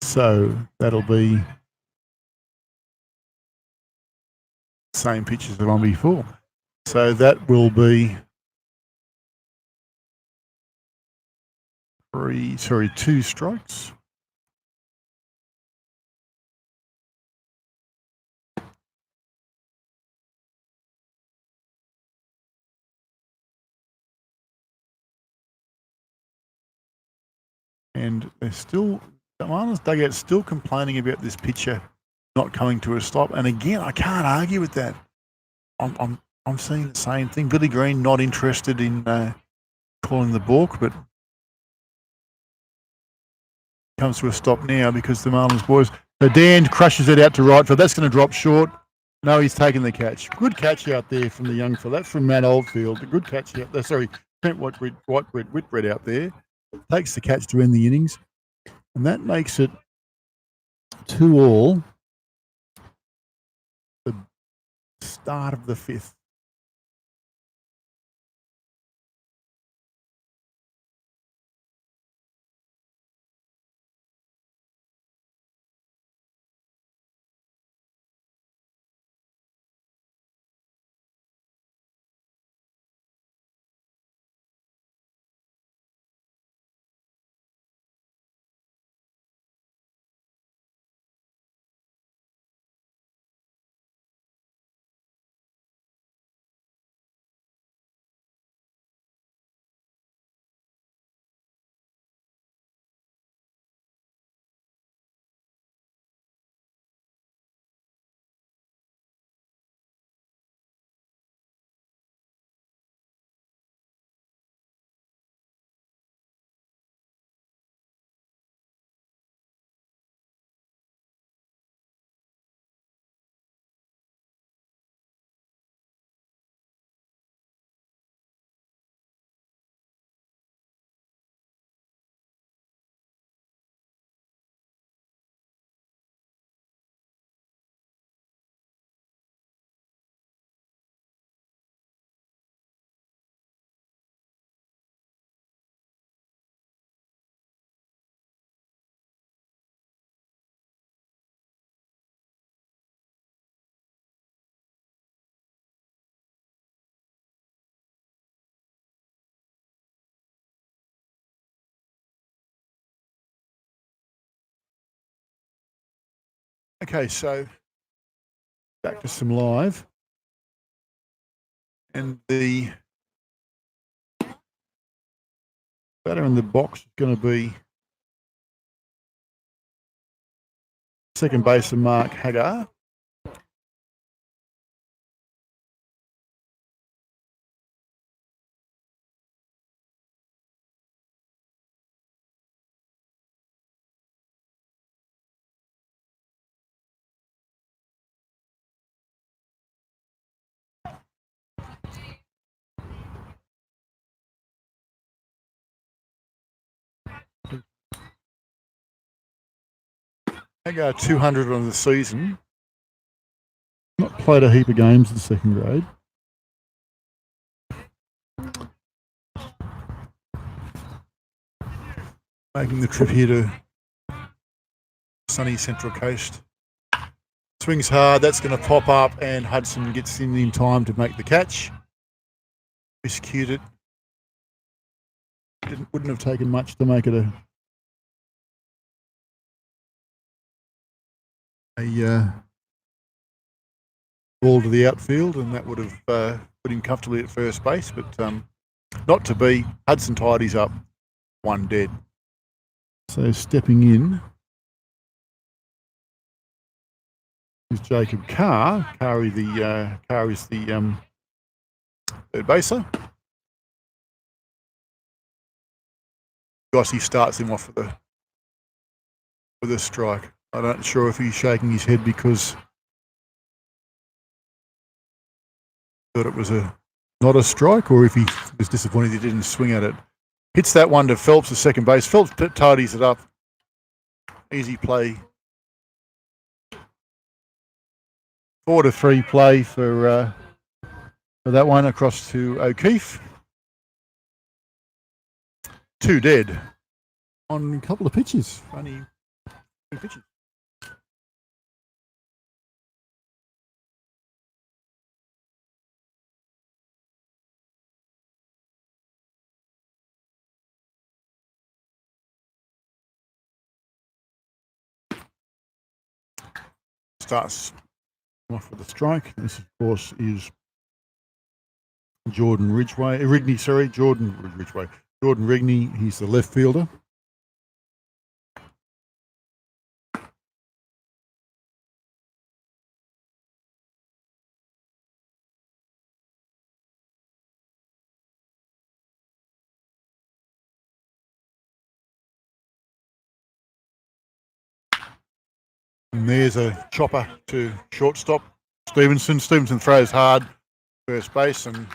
So that'll be the same pitch as the one before. So that will be 2 strikes. And they're still, the Marlins dugout still complaining about this pitcher not coming to a stop. And again, I can't argue with that. I'm seeing the same thing. Billy Green not interested in calling the balk, but comes to a stop now because the Marlins boys. So Dan crushes it out to right field. That's going to drop short. No, he's taken the catch. Good catch out there from the young fella. That's from Matt Oldfield. A good catch out there. Sorry, Trent Whitbread out there. Takes the catch to end the innings. And that makes it 2-2. The start of the 5th. Okay, so back to some live. And the batter in the box is going to be second baseman Mark Hagar. Hagar 200 on the season. Not played a heap of games in second grade. making the trip here to sunny Central Coast. Swings hard, that's going to pop up, and Hudson gets in time to make the catch. Miscued it. Wouldn't have taken much to make it a ball to the outfield, and that would have put him comfortably at first base, but not to be. Hudson tidies up, one dead. So stepping in is Jacob Carr. Carr is the third baser. Gossie starts him off with a strike. I'm not sure if he's shaking his head because thought it was not a strike, or if he was disappointed he didn't swing at it. Hits that one to Phelps, the second base. Phelps tidies it up. Easy play. 4-3 play for that one across to O'Keefe. 2 dead on a couple of pitches. Only 2 pitches. Starts off with a strike. This, of course, is Jordan Rigney. Jordan Rigney. He's the left fielder. And there's a chopper to shortstop, Stevenson. Stevenson throws hard, first base, and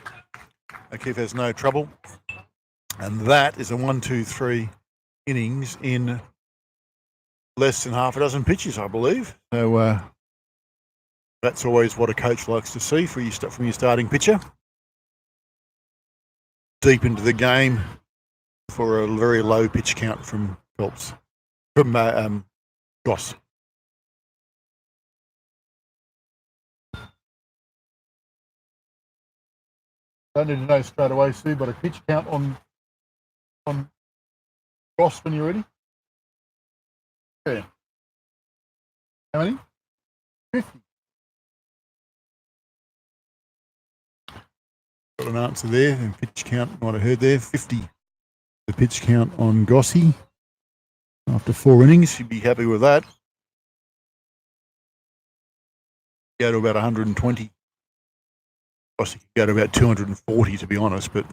O'Keefe has no trouble. And that is a 1-2-3 innings in less than half a dozen pitches, I believe. So that's always what a coach likes to see from your starting pitcher. Deep into the game for a very low pitch count from Phelps, from Goss. Don't need to know straight away, Sue, but a pitch count on Goss when you're ready. Yeah. How many? 50. Got an answer there. And pitch count, might have heard there, 50. The pitch count on Gossie after 4 innings. You'd be happy with that. Go to about 120. Gossie could go to about 240, to be honest, but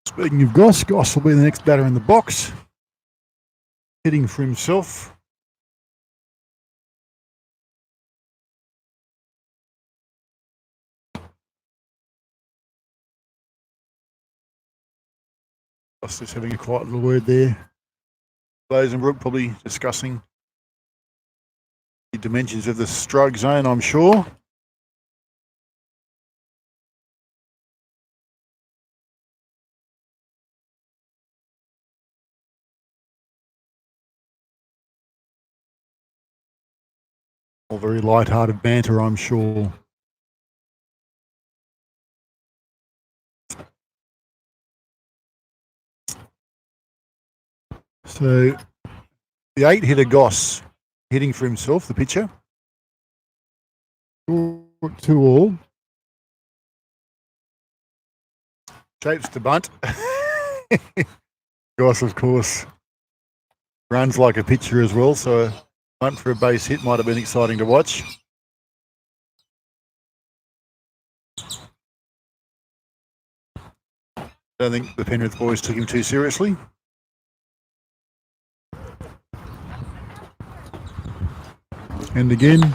speaking of Goss, Goss will be the next batter in the box. Hitting for himself. Goss is having a quiet little word there. Lazenbrook probably discussing the dimensions of the strike zone, I'm sure. All very light-hearted banter, I'm sure. So the 8-hitter Goss hitting for himself, the pitcher. 2-2. Shapes to bunt. Goss, of course, runs like a pitcher as well, so a bunt for a base hit might have been exciting to watch. I don't think the Penrith boys took him too seriously. And again,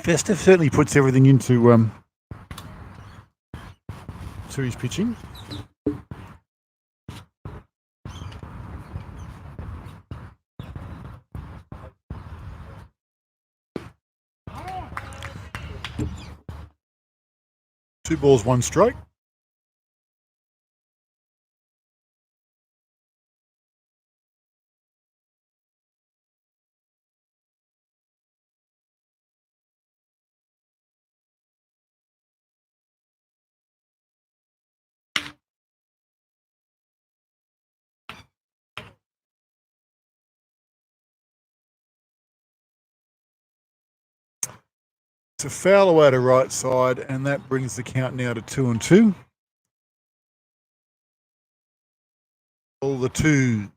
Festive certainly puts everything into to his pitching. Two balls, one strike. It's a foul away to right side, and that brings the count now to 2-2. All the twos.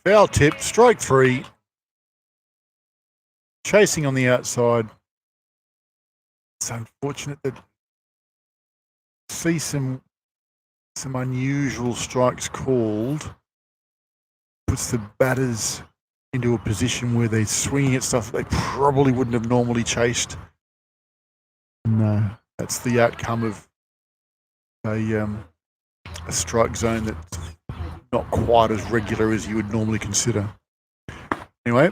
Foul tip, strike three. Chasing on the outside. It's unfortunate that see some unusual strikes called. Puts the batters into a position where they're swinging at stuff that they probably wouldn't have normally chased. No, that's the outcome of a strike zone that's not quite as regular as you would normally consider. Anyway,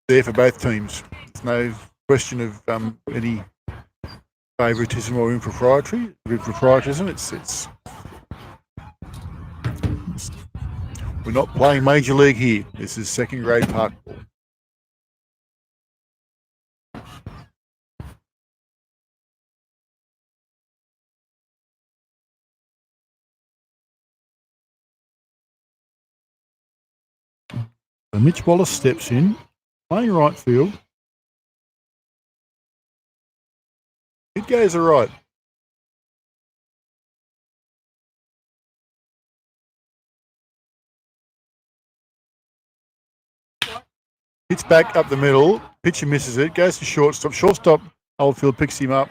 there for both teams. There's no question of any favouritism or improprietism. It's we're not playing Major League here. This is second grade park ball. So Mitch Wallace steps in, playing right field. It goes all right. Hits back up the middle. Pitcher misses it. Goes to shortstop. Shortstop, Oldfield picks him up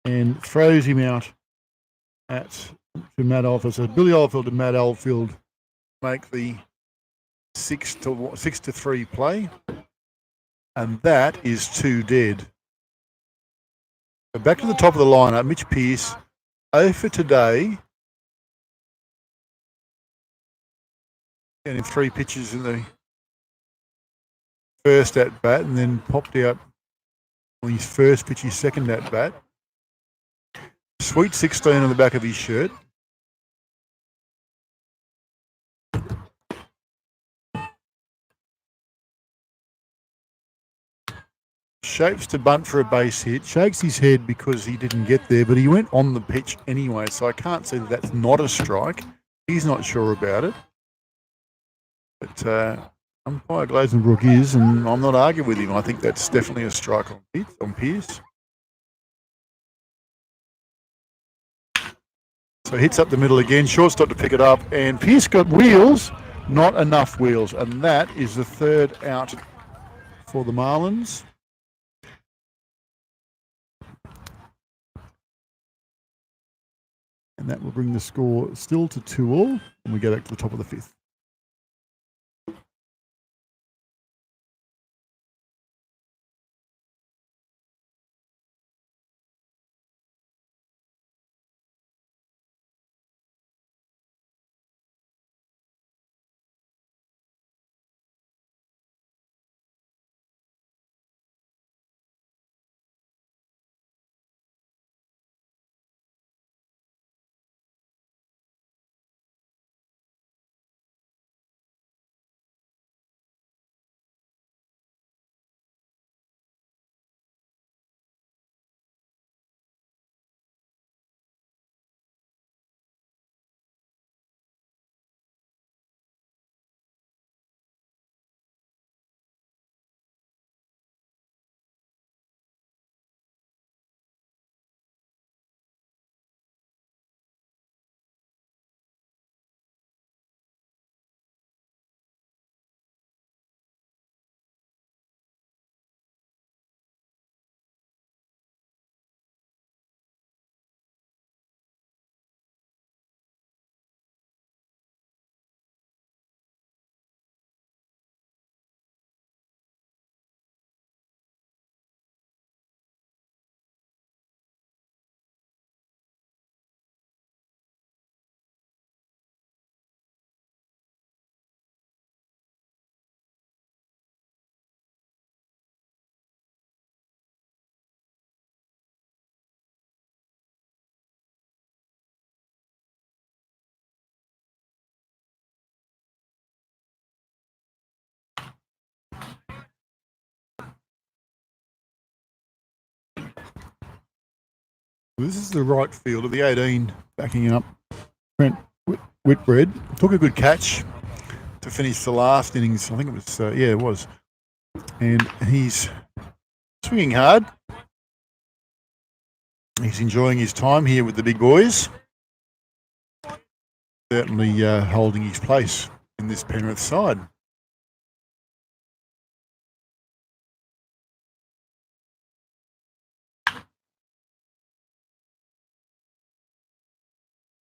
and throws him out to Matt Oldfield. So Billy Oldfield and Matt Oldfield make the 6-3 play. And that is 2 dead. So back to the top of the lineup. Mitch Pearce, 0 for today. Getting 3 pitches in the first at bat, and then popped out on his first pitch, his second at bat. Sweet 16 on the back of his shirt. Shapes to bunt for a base hit. Shakes his head because he didn't get there, but he went on the pitch anyway, so I can't say that that's not a strike. He's not sure about it. But umpire Glazenbrook is, and I'm not arguing with him. I think that's definitely a strike on Pearce. So hits up the middle again, shortstop to pick it up, and Pearce got wheels, not enough wheels, and that is the third out for the Marlins. And that will bring the score still to 2-2, and we go back to the top of the fifth. This is the right field of the 18 backing up Trent Whitbread. Took a good catch to finish the last innings. I think it was, it was. And he's swinging hard. He's enjoying his time here with the big boys. Certainly holding his place in this Penrith side.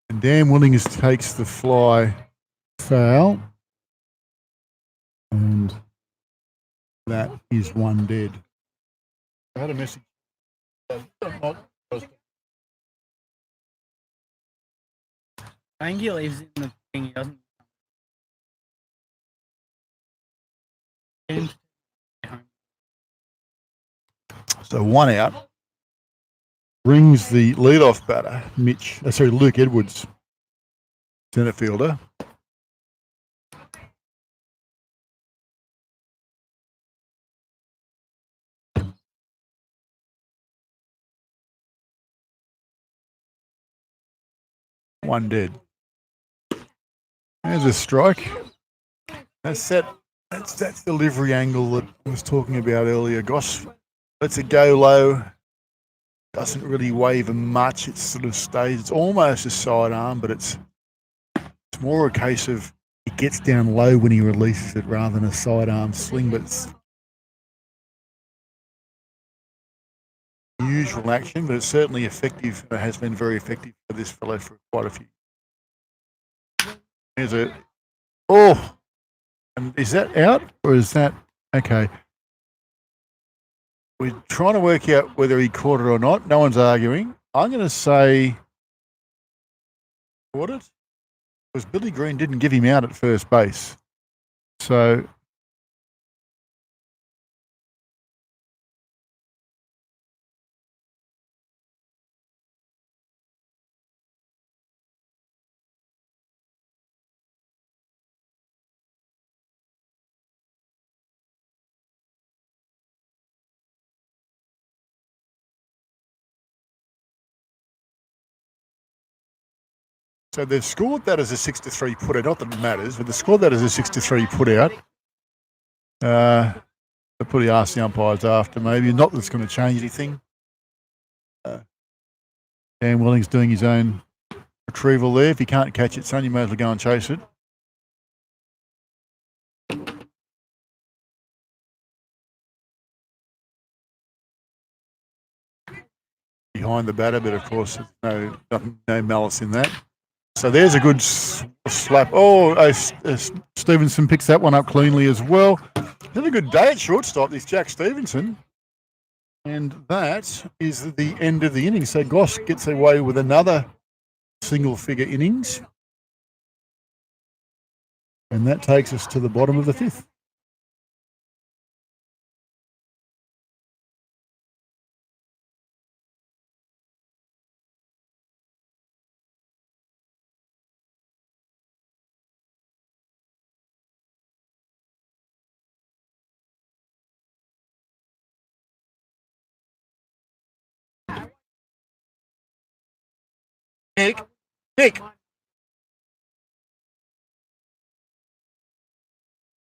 And Dan Willings takes the fly foul. And that is one dead. I had a message. I think he lives in the thing. He doesn't. So one out. Brings the leadoff batter, Luke Edwards, centre fielder. One dead. There's a strike. That's that delivery angle that I was talking about earlier. Goss lets it go low. Doesn't really waver much. It sort of stays. It's almost a sidearm, but it's more a case of it gets down low when he releases it rather than a sidearm swing. But it's unusual action, but it's certainly effective. It has been very effective for this fellow for quite a few. Here's it. Oh, and is that out or is that okay? We're trying to work out whether he caught it or not. No one's arguing. I'm going to say caught it because Billy Green didn't give him out at first base. So they've scored that as a 6-3 put out. Not that it matters, but they scored that as a 6-3 put out. They'll probably ask the umpires after, maybe. Not that it's going to change anything. Dan Willings doing his own retrieval there. If he can't catch it, son, you may as well go and chase it. Behind the batter, but of course, no malice in that. So there's a good slap. Oh, Stevenson picks that one up cleanly as well. Had a good day at shortstop, this Jack Stevenson. And that is the end of the innings. So Goss gets away with another single-figure innings. And that takes us to the bottom of the fifth. Nick.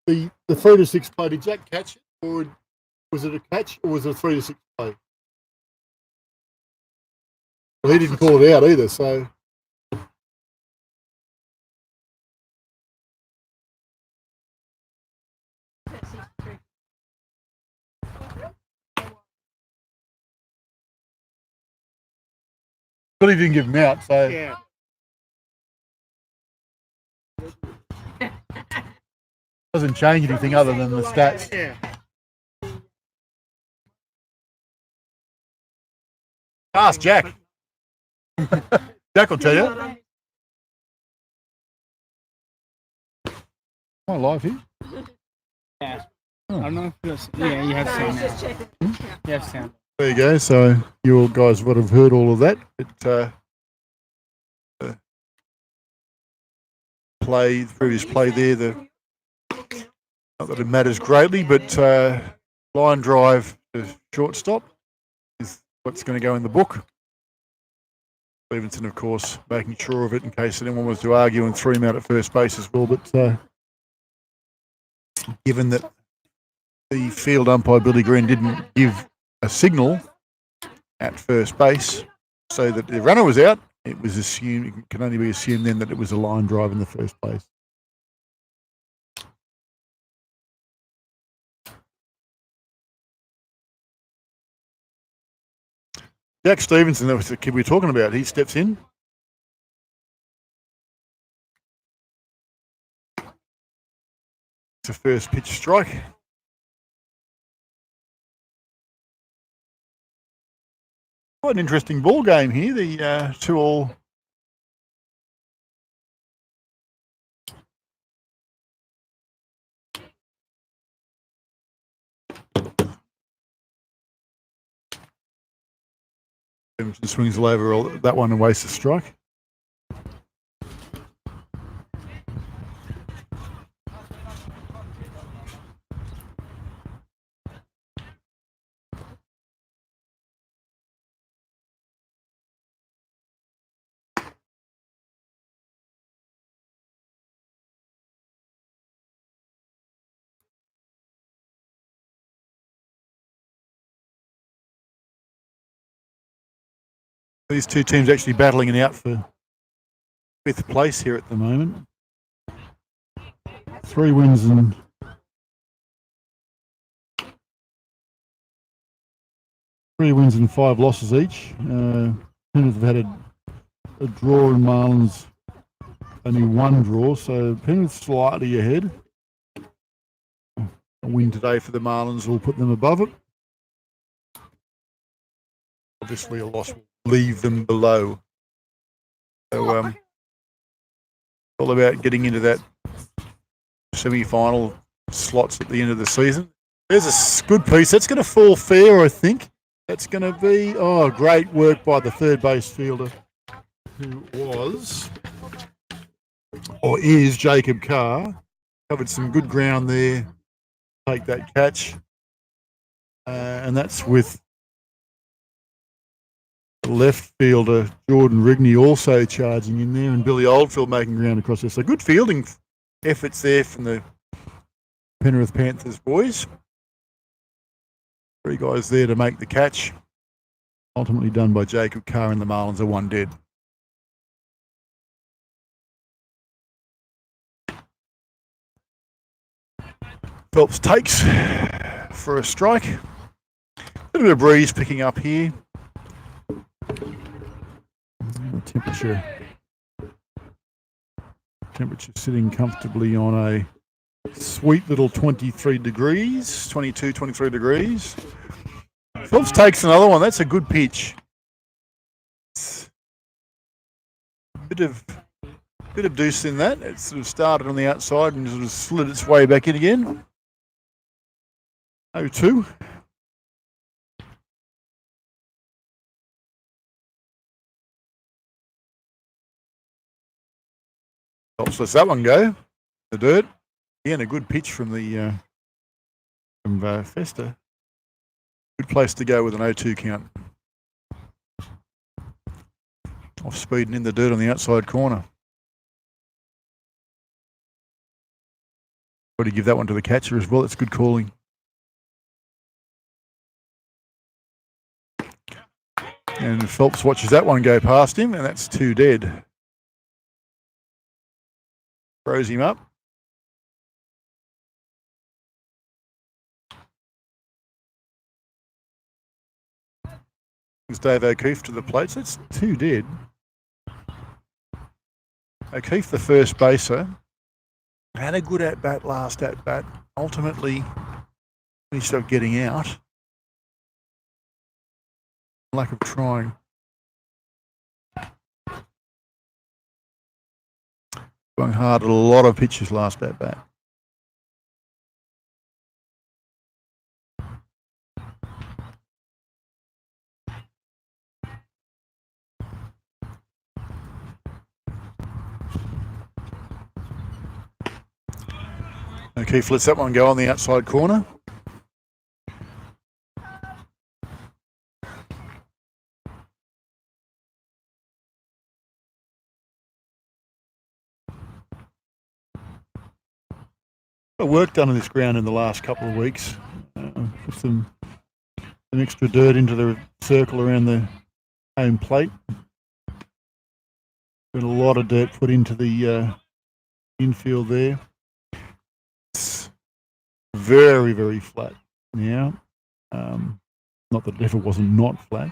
The 3-6 play, did Jack catch it, or was it a catch, or was it a 3-6 play? Well, he didn't call it out either, so. But he didn't give him out, so. Yeah. Doesn't change anything other than the stats. Yeah. Ask Jack. Jack will tell you. Am I live here? Yeah. I don't know if it's, yeah, you have sound now. You have sound. There you go. So you all guys would have heard all of that. Previous play there, not that it matters greatly, but line drive to shortstop is what's going to go in the book. Stevenson, of course, making sure of it in case anyone was to argue and threw him out at first base as well. But given that the field umpire, Billy Green, didn't give a signal at first base so that the runner was out, it was assumed, it can only be assumed then that it was a line drive in the first place. Jack Stevenson, that was the kid we were talking about, he steps in. It's a first pitch strike. Quite an interesting ball game here. The 2-all. Swings all over that one and wastes a strike. These two teams actually battling it out for 5th place here at the moment. 3 wins and 5 losses each. Penrith have had a draw and Marlins only 1 draw, so Penrith slightly ahead. A win today for the Marlins will put them above it. Obviously a loss will leave them below. So all about getting into that semi-final slots at the end of the season. There's a good piece. That's going to fall fair, I think. That's going to be, great work by the third base fielder, who was, or is, Jacob Carr. Covered some good ground there. Take that catch. And that's with left fielder Jordan Rigney also charging in there, and Billy Oldfield making ground across there. So good fielding efforts there from the Penrith Panthers boys. 3 guys there to make the catch. Ultimately done by Jacob Carr, and the Marlins are 1 dead. Phelps takes for a strike. A little bit of breeze picking up here. Temperature sitting comfortably on a sweet little 23 degrees, 22, 23 degrees. Phelps takes another one. That's a good pitch. Bit of deuce in that. It sort of started on the outside and sort of slid its way back in again. 0-2. Phelps lets that one go. The dirt. Again, a good pitch from the from Fester. Good place to go with an 0-2 count. Off speed and in the dirt on the outside corner. Got to give that one to the catcher as well. That's good calling. And Phelps watches that one go past him, and that's 2 dead. Throws him up. Brings Dave O'Keefe to the plate. So that's 2 dead. O'Keefe, the first baser, had a good at-bat last at-bat. Ultimately, finished up getting out. Lack of trying. Going hard at a lot of pitches last at bat. O'Keefe lets that one go on the outside corner. Work done on this ground in the last couple of weeks. Put some extra dirt into the circle around the home plate. Been a lot of dirt put into the infield there. It's very, very flat now. Not that it ever wasn't not flat.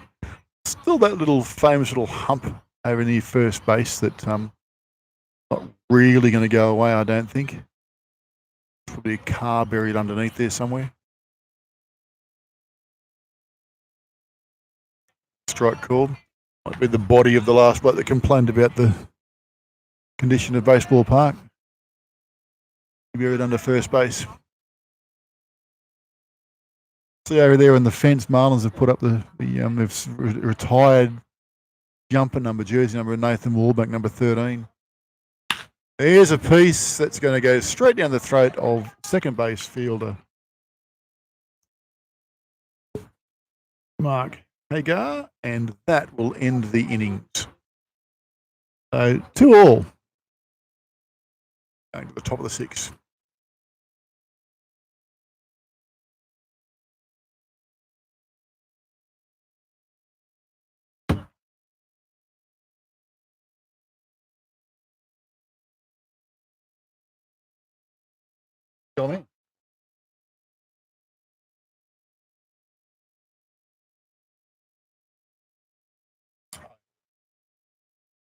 Still that little famous little hump over near first base that not really going to go away, I don't think. Probably a car buried underneath there somewhere. Strike called. Might be the body of the last bloke that complained about the condition of Baseball Park. Buried under first base. See over there on the fence, Marlins have put up the retired jumper number, jersey number of Nathan Warbeck, number 13. There's a piece that's going to go straight down the throat of second base fielder Mark Hagar, and that will end the innings. So 2-all. Going to the top of the 6. Tell me.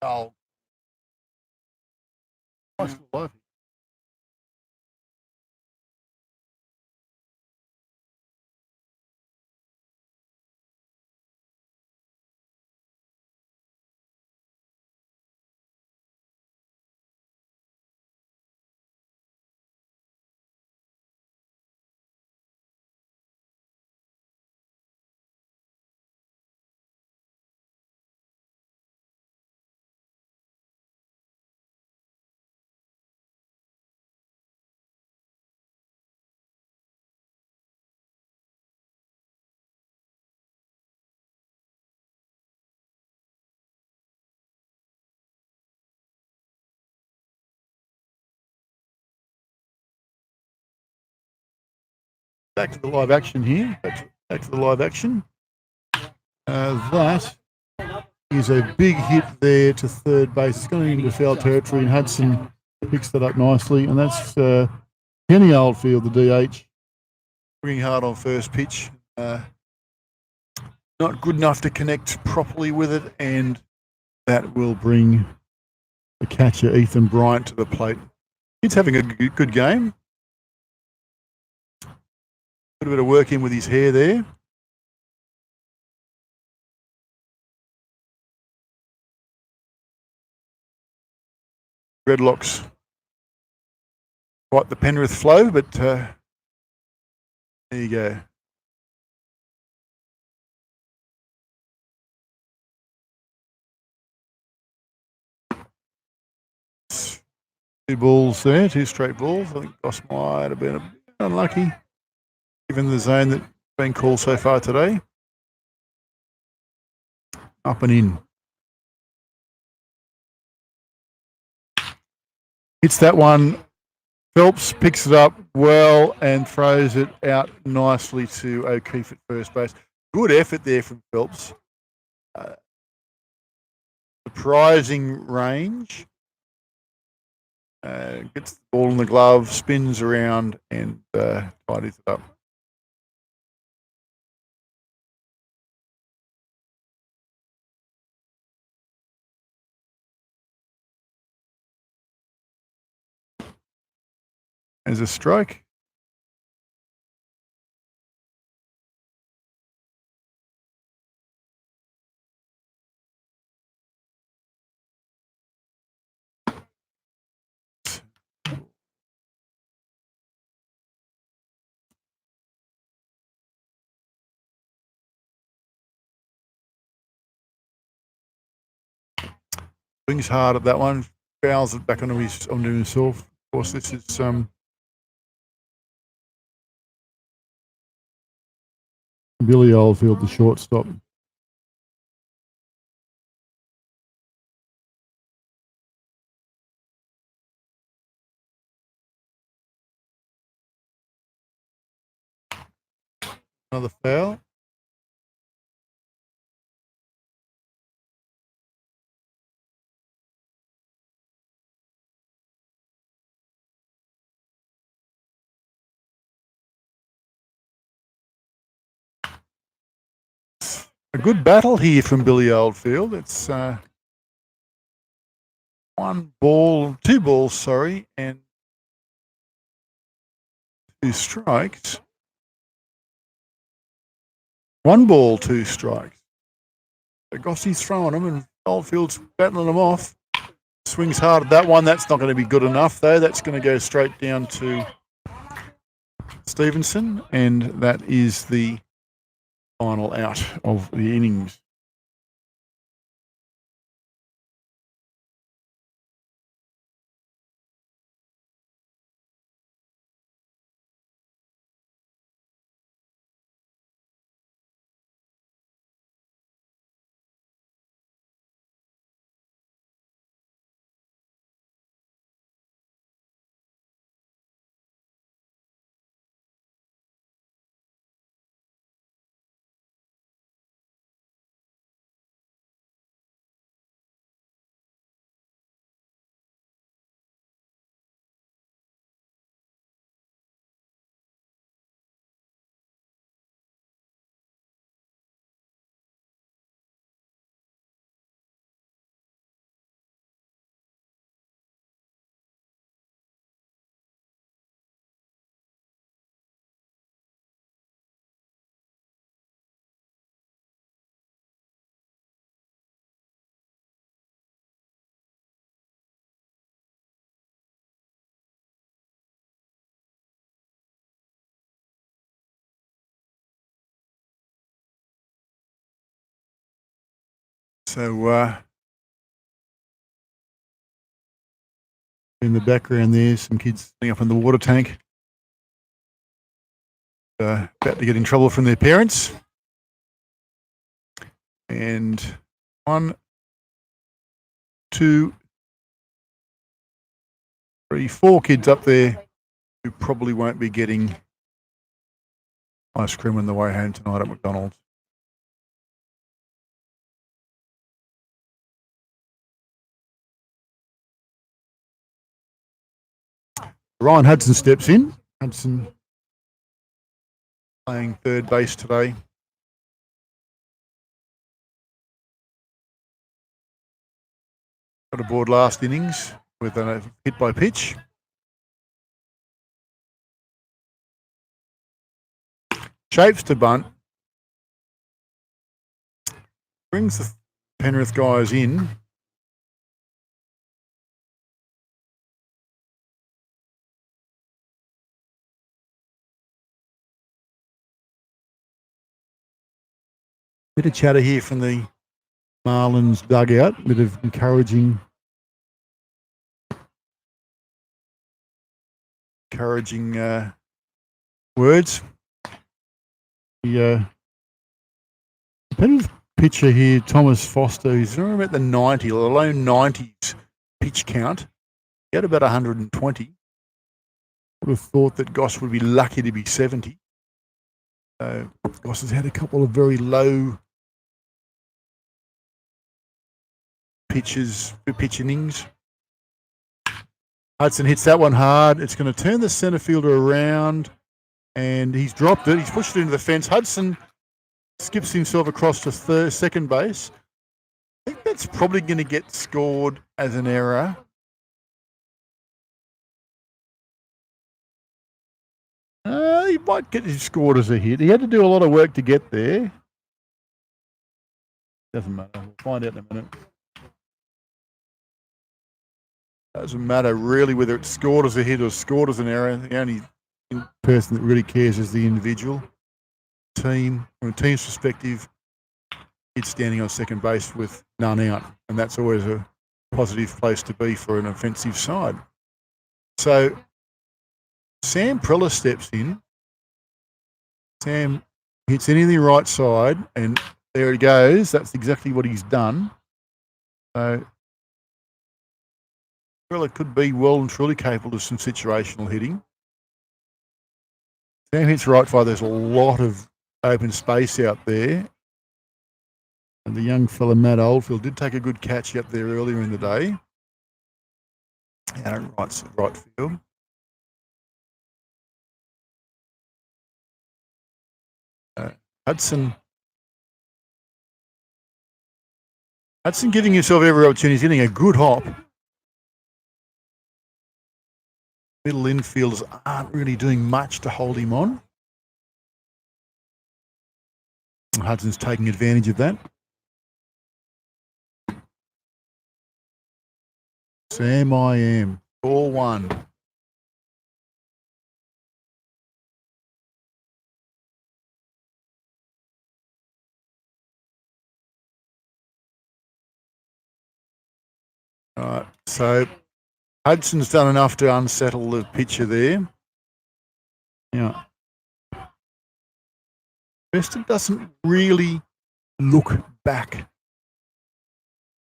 Oh. Nice life. Back to the live action here. Back to the live action. That is a big hit there to third base. It's going into foul territory, and Hudson picks that up nicely. And that's Kenny Oldfield, the DH, bringing hard on first pitch. Not good enough to connect properly with it, and that will bring the catcher, Ethan Bryant, to the plate. He's having a good game. Put a bit of work in with his hair there. Dreadlocks. Quite the Penrith flow, but there you go. Two balls there, 2 straight balls. I think Goss might have been a bit unlucky, given the zone that's been called so far today. Up and in. Hits that one. Phelps picks it up well and throws it out nicely to O'Keefe at first base. Good effort there from Phelps. Surprising range. Gets the ball in the glove, spins around, and tidies it up. There's a strike. Swings hard at that one, fouls it back onto himself. Of course, this is Billy Oldfield, the shortstop. Another foul. A good battle here from Billy Oldfield. It's 2 balls, and 2 strikes. 1 ball, 2 strikes. So Gossie's throwing them and Oldfield's battling them off. Swings hard at that one. That's not going to be good enough, though. That's going to go straight down to Stevenson, and that is the final out of the innings. So in the background there, some kids sitting up in the water tank, about to get in trouble from their parents. And 1, 2, 3, 4 kids up there who probably won't be getting ice cream on the way home tonight at McDonald's. Ryan Hudson steps in. Hudson playing third base today. Got aboard last innings with a hit by pitch. Shapes to bunt. Brings the Penrith guys in. Bit of chatter here from the Marlins dugout. Bit of encouraging words. The Penrith pitcher here, Thomas Foster, he's around about the 90, or the low 90s pitch count. He had about 120. Would have thought that Goss would be lucky to be 70. So Goss has had a couple of very low pitch innings. Hudson hits that one hard. It's going to turn the centre fielder around, and he's dropped it. He's pushed it into the fence. Hudson skips himself across to second base. I think that's probably going to get scored as an error. He might get scored as a hit. He had to do a lot of work to get there. Doesn't matter. We'll find out in a minute. Doesn't matter really whether it's scored as a hit or scored as an error. The only person that really cares is the individual. Team, from a team's perspective, it's standing on second base with none out, and that's always a positive place to be for an offensive side. So Sam Prella steps in. Sam hits anything right side, and there he goes. That's exactly what he's done. So Prella could be well and truly capable of some situational hitting. Sam hits right side. There's a lot of open space out there. And the young fella, Matt Oldfield, did take a good catch up there earlier in the day. Out at right field. Hudson giving himself every opportunity. He's getting a good hop. Middle infielders aren't really doing much to hold him on. And Hudson's taking advantage of that. Sam I am. 4-1. All right, so Hudson's done enough to unsettle the pitcher there. Yeah. Preston doesn't really look back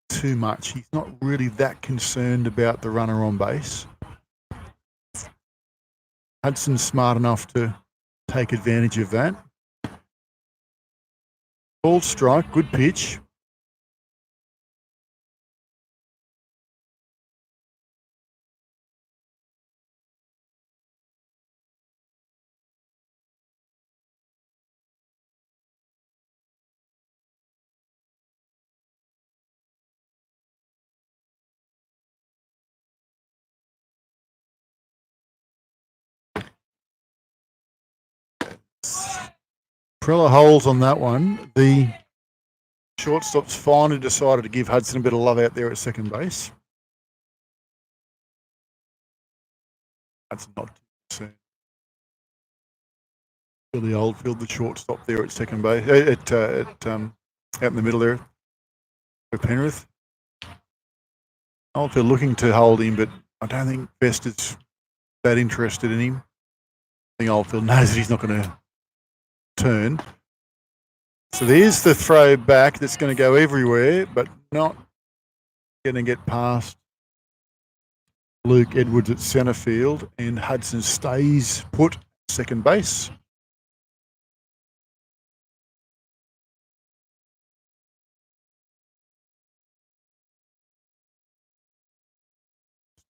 too much. He's not really that concerned about the runner on base. Hudson's smart enough to take advantage of that. Ball strike, good pitch. Prella holes on that one. The shortstop's finally decided to give Hudson a bit of love out there at second base. That's not too concerned. Billy Oldfield, the shortstop there at second base, out in the middle there for Penrith. Oldfield looking to hold him, but I don't think Best is that interested in him. I think Oldfield knows that he's not going to turn. So there's the throw back that's going to go everywhere, but not going to get past Luke Edwards at centre field, and Hudson stays put second base.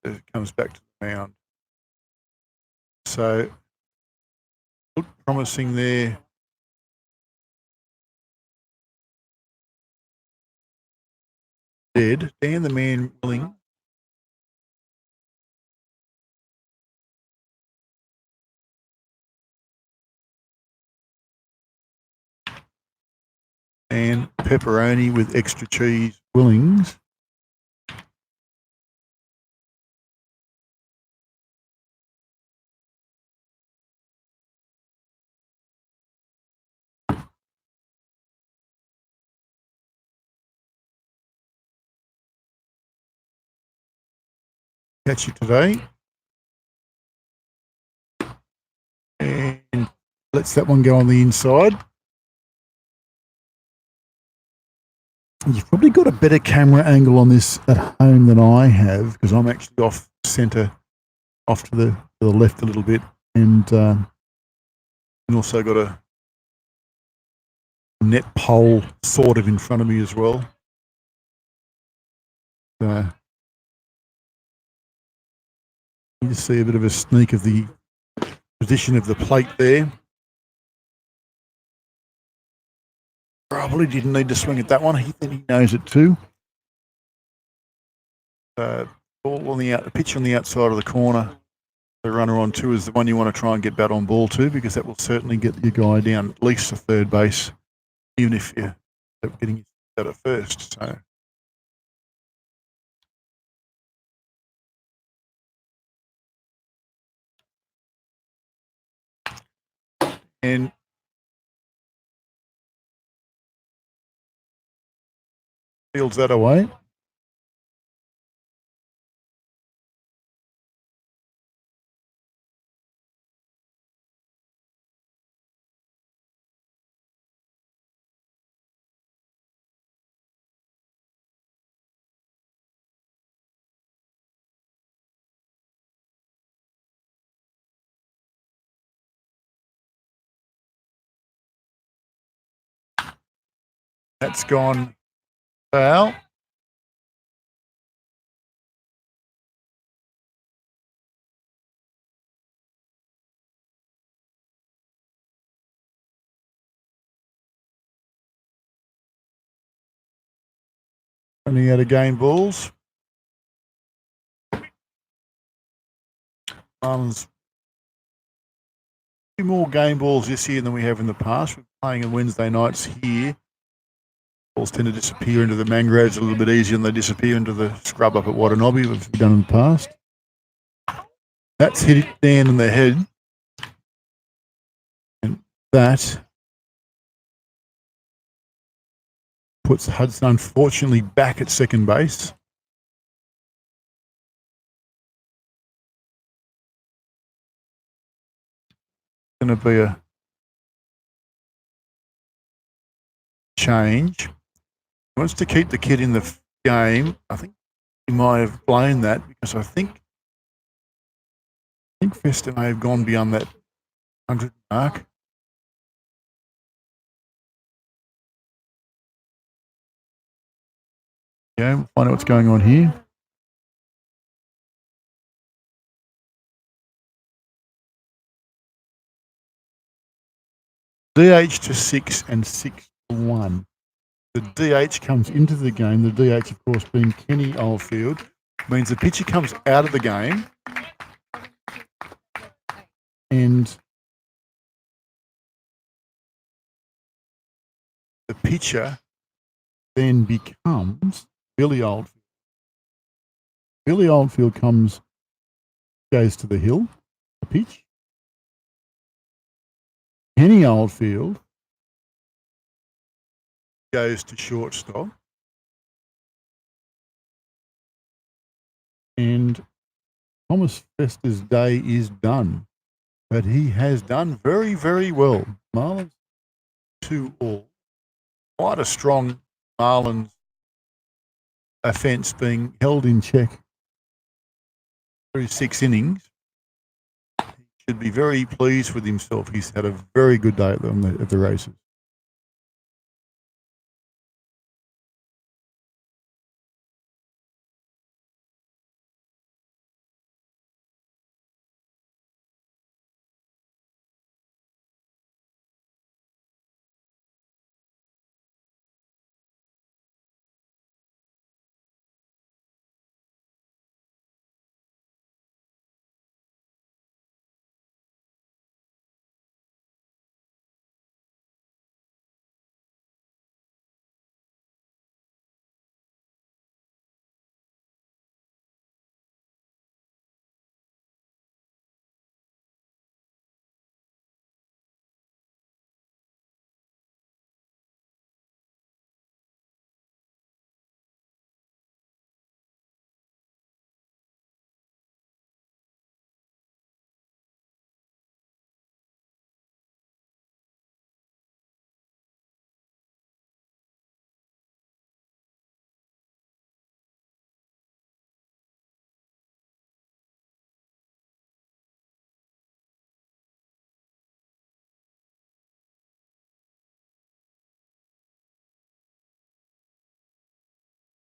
It comes back to the mound. So, look promising there. Dead. Dan the man willing. And pepperoni with extra cheese Willings. Catch it today. And lets that one go on the inside. You've probably got a better camera angle on this at home than I have, because I'm actually off centre, off to the left a little bit, and also got a net pole sort of in front of me as well. You just see a bit of a sneak of the position of the plate there. Probably didn't need to swing at that one. He knows it too. Ball on the pitch on the outside of the corner. The runner on two is the one you want to try and get bat on ball to, because that will certainly get your guy down at least to third base, even if you're getting out at first. So. And fields that away. That's gone foul. Running out of game balls. Marlins. A few more game balls this year than we have in the past. We're playing on Wednesday nights here. Balls tend to disappear into the mangroves a little bit easier than they disappear into the scrub up at Watanabe, which we've done in the past. That's hit it down in the head. And that puts Hudson, unfortunately, back at second base. It's going to be a change. He wants to keep the kid in the game. I think he might have blown that because I think Fester may have gone beyond that 100 mark. Yeah, we'll find out what's going on here. DH to 6 and 6 to 1. The DH comes into the game. The DH, of course, being Kenny Oldfield, means the pitcher comes out of the game and the pitcher then becomes Billy Oldfield. Billy Oldfield goes to the hill, the pitch. Kenny Oldfield goes to shortstop. And Thomas Fester's day is done. But he has done very, very well. Marlins 2-all. Quite a strong Marlins offence being held in check through 6 innings. He should be very pleased with himself. He's had a very good day at the races.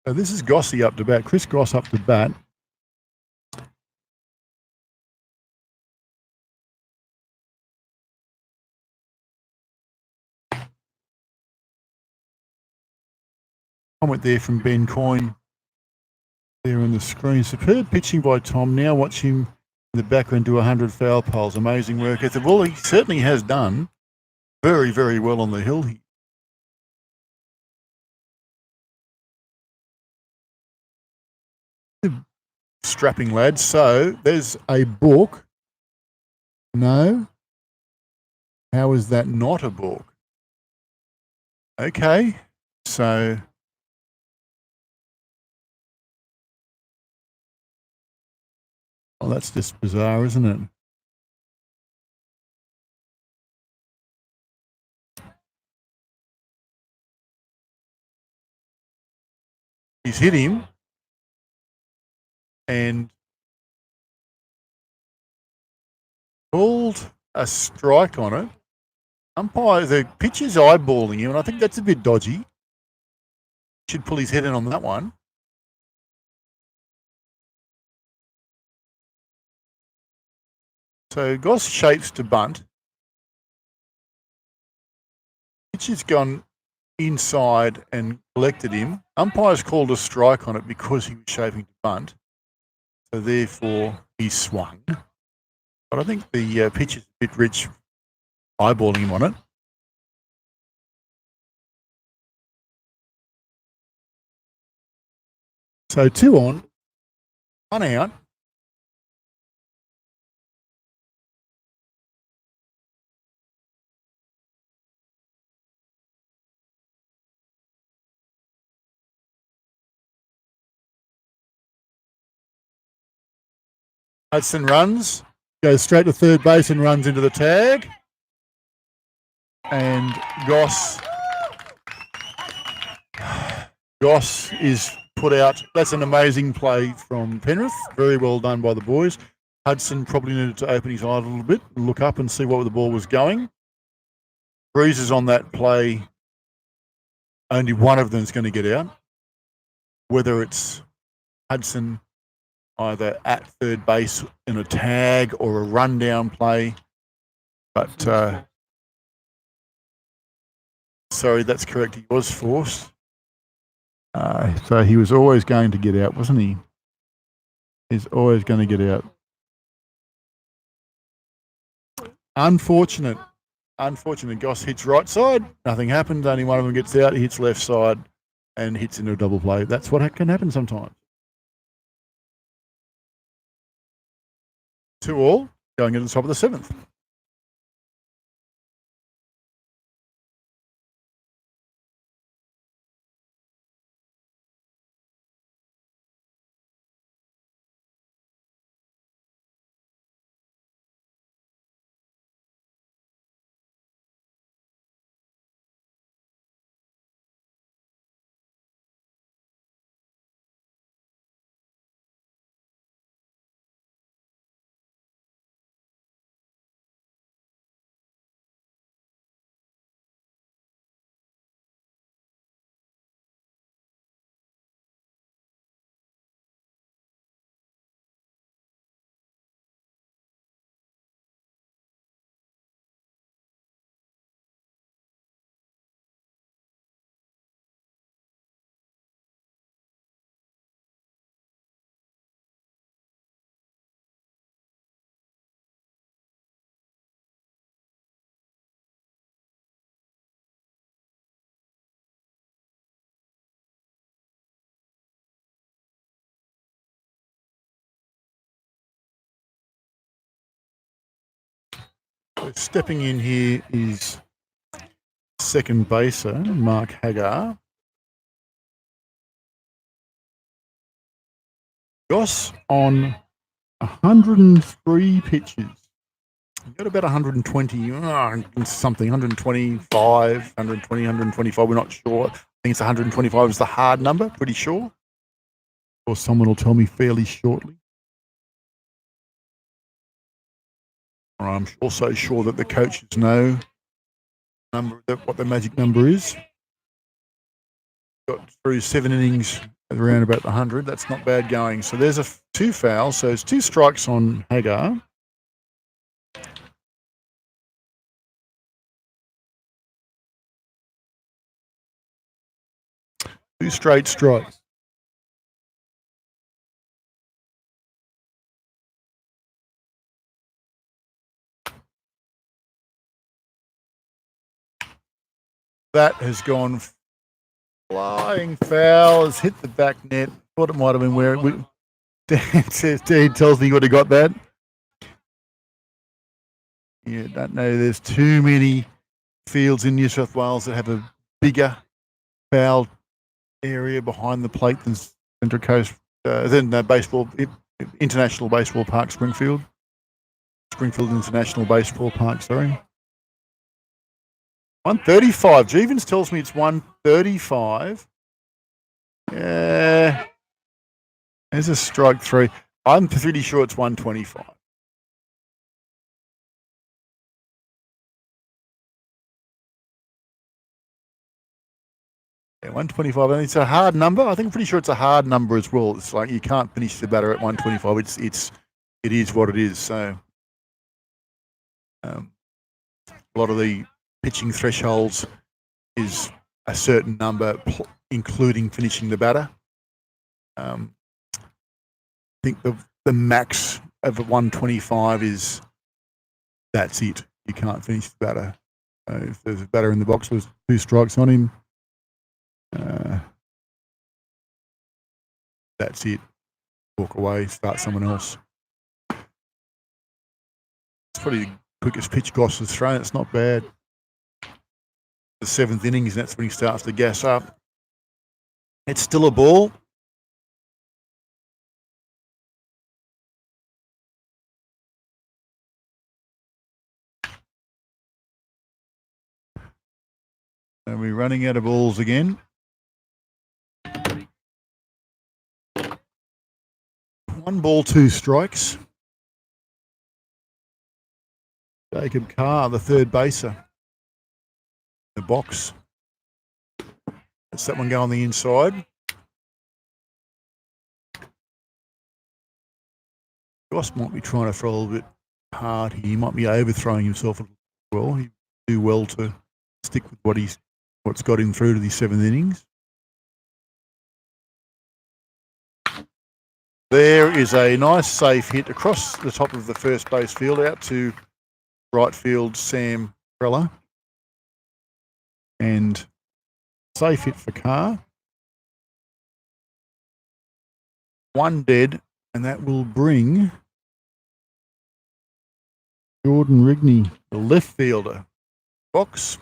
So this is Gossie up to bat. Chris Goss up to bat. Comment there from Ben Coyne there on the screen. Superb pitching by Tom. Now watch him in the background do 100 foul poles. Amazing work ethic. Well, he certainly has done very, very well on the hill here. Strapping lad. So there's a book. No. How is that not a book? Okay. So well, that's just bizarre, isn't it? He's hit him and called a strike on it. Umpire, the pitcher's eyeballing him, and I think that's a bit dodgy. should pull his head in on that one. So Goss shapes to bunt. Pitch has gone inside and collected him. Umpire's called a strike on it because he was shaping to bunt. So therefore he swung. But I think the pitch is a bit rich eyeballing him on it. So 2 on, 1 out. Hudson runs, goes straight to third base and runs into the tag. And Goss is put out. That's an amazing play from Penrith. Very well done by the boys. Hudson probably needed to open his eye a little bit, look up and see where the ball was going. Breezes on that play, only one of them is going to get out. Whether it's Hudson either at third base in a tag or a rundown play. But, sorry, that's correct. He was forced. So he was always going to get out, wasn't he? He's always going to get out. Unfortunate. Goss hits right side. Nothing happened. Only one of them gets out. He hits left side and hits into a double play. That's what can happen sometimes. 2 all, going into the top of the 7th. Stepping in here is second baser, Mark Hagar. Goss on 103 pitches. You've got about 120, something, 125, 120, 125. We're not sure. I think it's 125 is the hard number, pretty sure. Or someone will tell me fairly shortly. I'm also sure that the coaches know what the magic number is. Got through 7 innings at around about the 100. That's not bad going. So there's 2 fouls. So it's 2 strikes on Hagar. Two straight strikes. That has gone flying foul. Has hit the back net. Thought it might have been where it. Dan tells me you would have got that. Yeah, don't know. There's too many fields in New South Wales that have a bigger foul area behind the plate than Central Coast. Than baseball, International Baseball Park, Springfield International Baseball Park. Sorry. 135. Jeevens tells me it's 135. Yeah. There's a strike 3. I'm pretty sure it's 125. Yeah, 125. And it's a hard number. I think I'm pretty sure it's a hard number as well. It's like you can't finish the batter at 125. It is what it is. So a lot of the pitching thresholds is a certain number, including finishing the batter. I think the max of 125 is that's it. You can't finish the batter. If there's a batter in the box with 2 strikes on him, that's it. Walk away, start someone else. It's probably the quickest pitch Goss has thrown. It's not bad. The 7th innings, that's when he starts to gas up. It's still a ball. And we're running out of balls again. 1 ball, 2 strikes. Jacob Carr, the 3rd baser. The box. Let's that one go on the inside. Goss might be trying to throw a little bit hard here. He might be overthrowing himself a little well. He'd do well to stick with what's got him through to the 7th innings. There is a nice safe hit across the top of the first base field out to right field Sam Prella. And safe hit for Carr. 1 dead, and that will bring Jordan Rigney, the left fielder, box.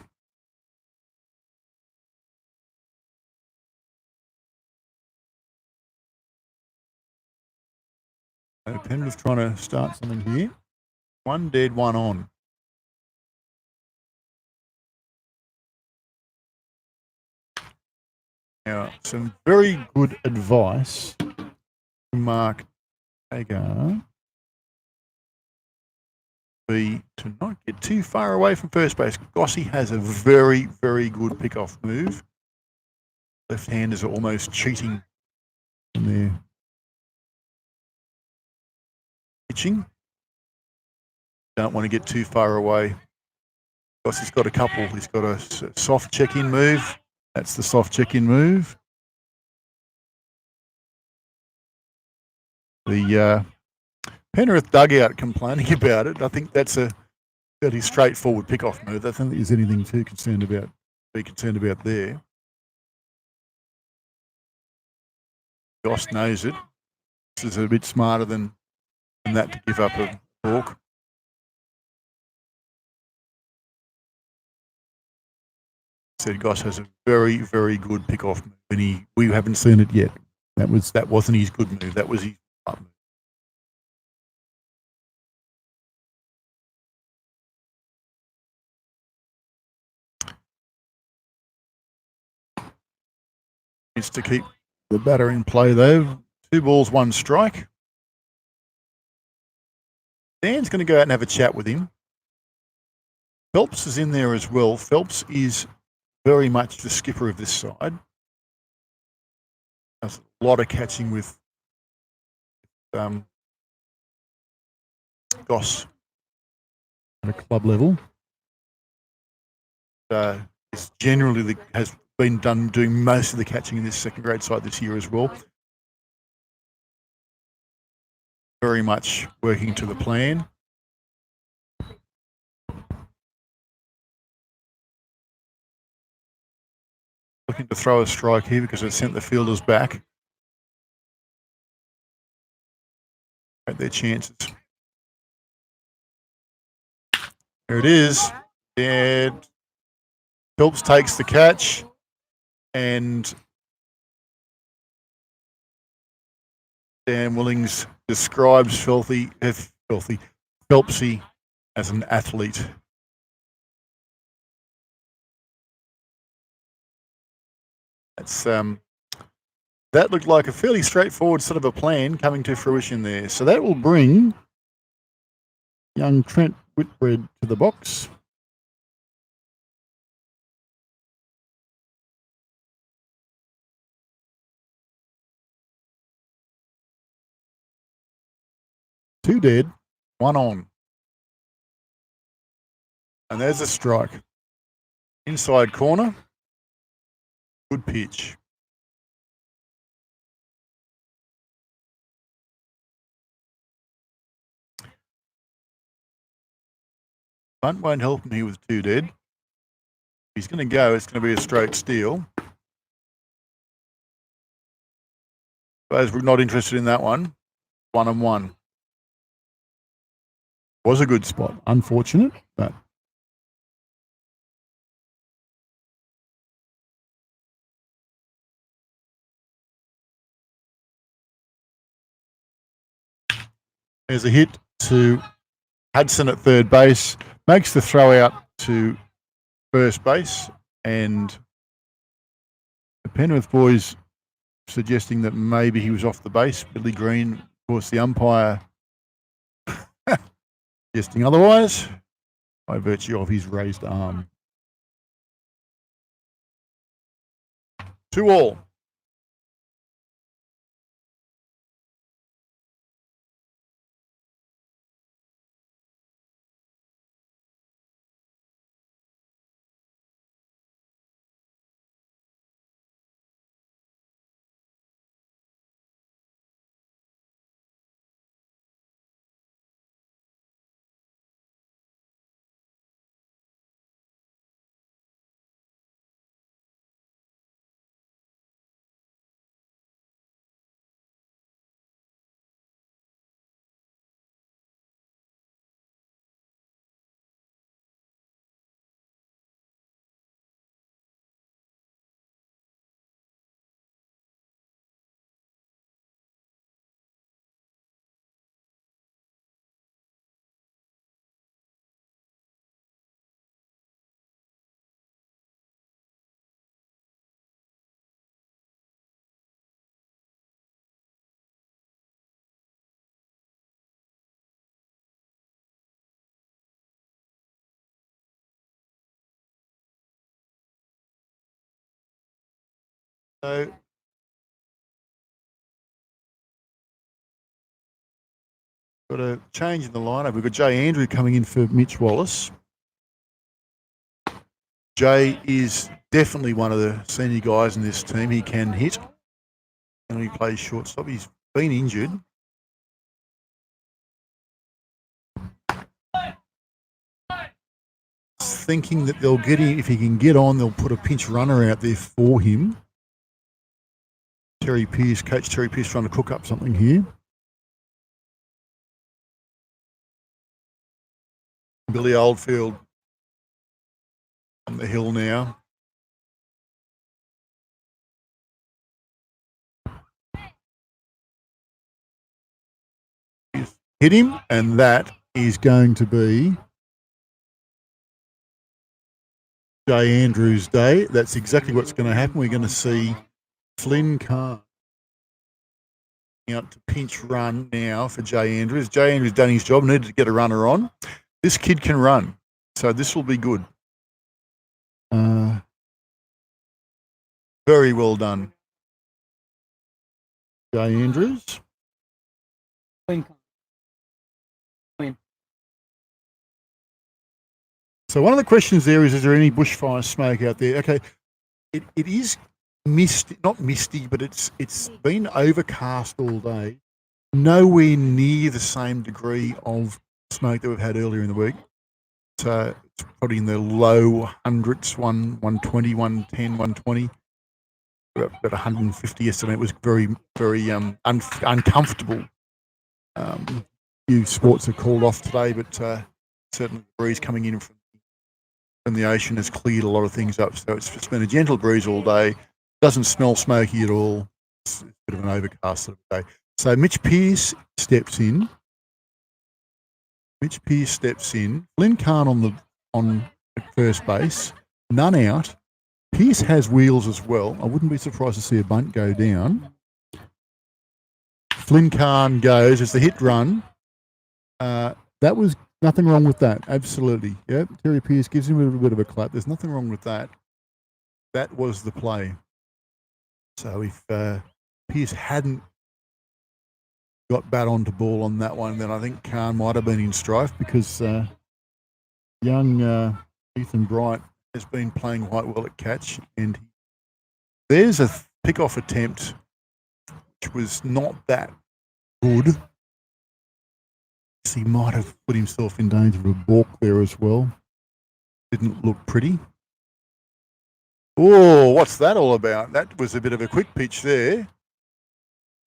So Penrith trying to start something here. 1 dead, 1 on. Now, some very good advice from Mark Agar be to not get too far away from first base. Gossie has a very, very good pick-off move. Left-handers are almost cheating in their pitching. Don't want to get too far away. Gossie's got a couple. He's got a soft check-in move. That's the soft check-in move. The Penrith dugout complaining about it. I think that's a fairly straightforward pick-off move. I don't think there's anything too be concerned about there. Goss knows it. This is a bit smarter than that to give up a walk. Said Goss has a very, very good pick-off move, and we haven't seen it yet. That wasn't his good move. That was his up move. Needs to keep the batter in play though. 2 balls, 1 strike. Dan's going to go out and have a chat with him. Phelps is in there as well. Phelps is very much the skipper of this side. Does a lot of catching with Goss at a club level. It's generally has been doing most of the catching in this second grade side this year as well. Very much working to the plan. Looking to throw a strike here because it sent the fielders back. At their chances. There it is. And Phelps takes the catch, and Dan Willings describes Phelpsy as an athlete. That's that looked like a fairly straightforward sort of a plan coming to fruition there. So that will bring young Trent Whitbread to the box. 2 dead, 1 on. And there's a strike. Inside corner. Good pitch. Bunt won't help him here with 2 dead. He's going to go. It's going to be a straight steal. Those were not interested in that one. 1 and 1. Was a good spot. Unfortunate, but there's a hit to Hudson at third base. Makes the throw out to first base, and the Penrith boys suggesting that maybe he was off the base. Billy Green, of course, the umpire suggesting otherwise by virtue of his raised arm. 2 all. So got a change in the lineup. We've got Jay Andrew coming in for Mitch Wallace. Jay is definitely one of the senior guys in this team. He can hit, and he plays shortstop. He's been injured. Thinking that they'll get him, if he can get on, they'll put a pinch runner out there for him. Coach Terry Pearce trying to cook up something here. Billy Oldfield on the hill now. Hit him, and that is going to be Jay Andrews' day. That's exactly what's going to happen. We're going to see Flynn Carr out to pinch run now for Jay Andrews. Jay Andrews done his job, needed to get a runner on. This kid can run, so this will be good. Very well done, Jay Andrews. So one of the questions there is there any bushfire smoke out there? Okay, it is misty, not misty, but it's been overcast all day. Nowhere near the same degree of smoke that we've had earlier in the week. So it's probably in the low hundreds, 120, 110, 120. About 150 yesterday. It was very, very uncomfortable. Few sports are called off today, but certainly the breeze coming in from the ocean has cleared a lot of things up. So it's been a gentle breeze all day. Doesn't smell smoky at all. It's a bit of an overcast sort of day. So Mitch Pearce steps in. Flynn Carn on first base. None out. Pearce has wheels as well. I wouldn't be surprised to see a bunt go down. Flynn Carn goes as the hit run. That was nothing wrong with that. Absolutely. Yep. Terry Pearce gives him a little bit of a clap. There's nothing wrong with that. That was the play. So if Pearce hadn't got bat onto ball on that one, then I think Khan might have been in strife because young Ethan Bryant has been playing quite well at catch, and there's a pick-off attempt which was not that good. He might have put himself in danger of a balk there as well. Didn't look pretty. Oh, what's that all about? That was a bit of a quick pitch there.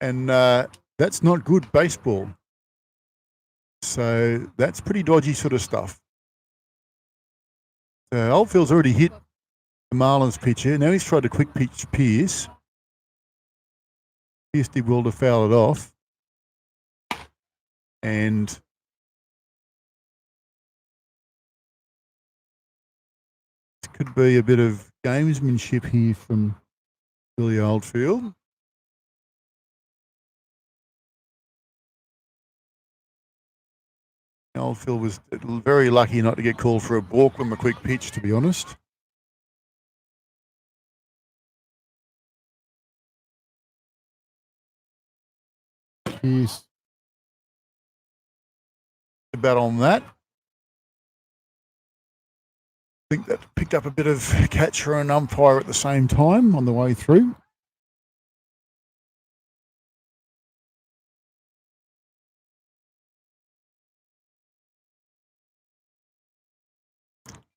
And that's not good baseball. So that's pretty dodgy sort of stuff. So Oldfield's already hit the Marlins pitcher. Now he's tried to quick pitch Pearce. Pearce did well to foul it off. And this could be a bit of gamesmanship here from Billy Oldfield. Oldfield was very lucky not to get called for a balk from a quick pitch, to be honest. Here's the bat on that. I think that picked up a bit of catcher and umpire at the same time on the way through.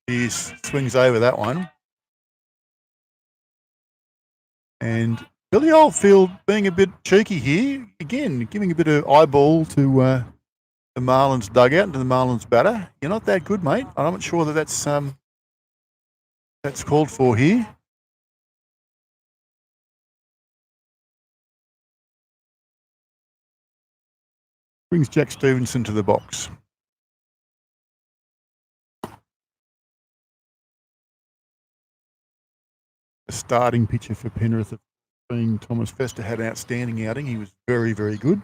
He swings over that one. And Billy Oldfield being a bit cheeky here, again, giving a bit of eyeball to the Marlins dugout and to the Marlins batter. You're not that good, mate. I'm not sure that that's called for here. Brings Jack Stevenson to the box. The starting pitcher for Penrith being Thomas Fester had an outstanding outing. He was very, very good.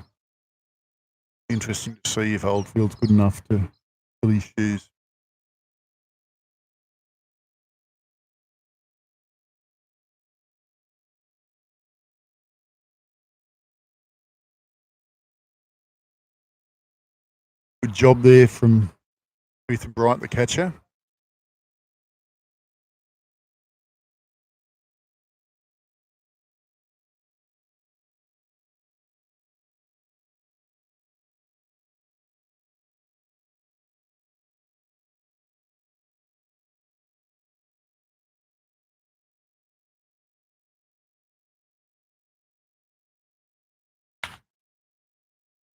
Interesting to see if Oldfield's good enough to fill his shoes. Good job there from Ethan Bryant, the catcher.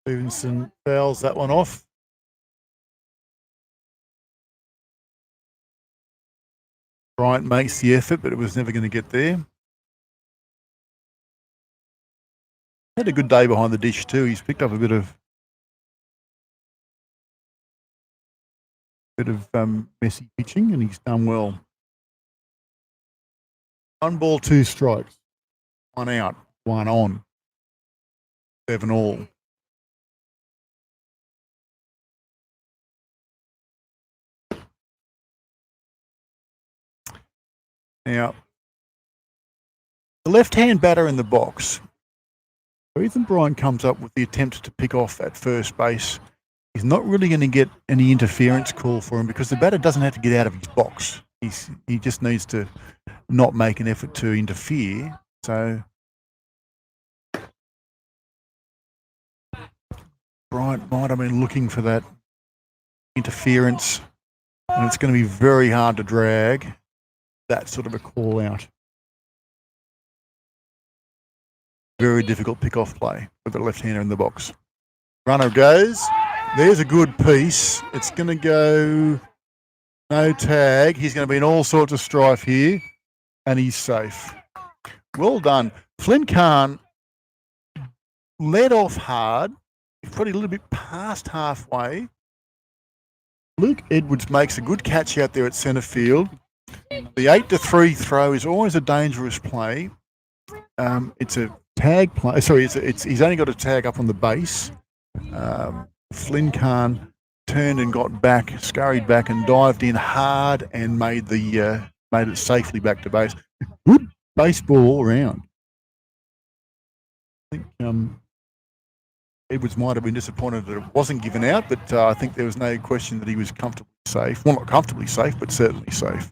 Stevenson fouls that one off. Bryant makes the effort, but it was never going to get there. Had a good day behind the dish too. He's picked up a bit of messy pitching, and he's done well. 1 ball, 2 strikes, 1 out, 1 on, 7 all. Now, the left-hand batter in the box, Ethan Bryant comes up with the attempt to pick off at first base. He's not really going to get any interference call for him because the batter doesn't have to get out of his box. He just needs to not make an effort to interfere. So Bryant might have been looking for that interference, and it's going to be very hard to drag that sort of a call out. Very difficult pick-off play with the left-hander in the box. Runner goes. There's a good piece. It's going to go no tag. He's going to be in all sorts of strife here, and he's safe. Well done. Flynn Khan led off hard. He's probably a little bit past halfway. Luke Edwards makes a good catch out there at centre field. The 8-3 throw is always a dangerous play. It's a tag play. Sorry, he's only got a tag up on the base. Flynn Khan turned and got back, scurried back and dived in hard and made it safely back to base. Good baseball all around. I think Edwards might have been disappointed that it wasn't given out, but I think there was no question that he was comfortably safe. Well, not comfortably safe, but certainly safe.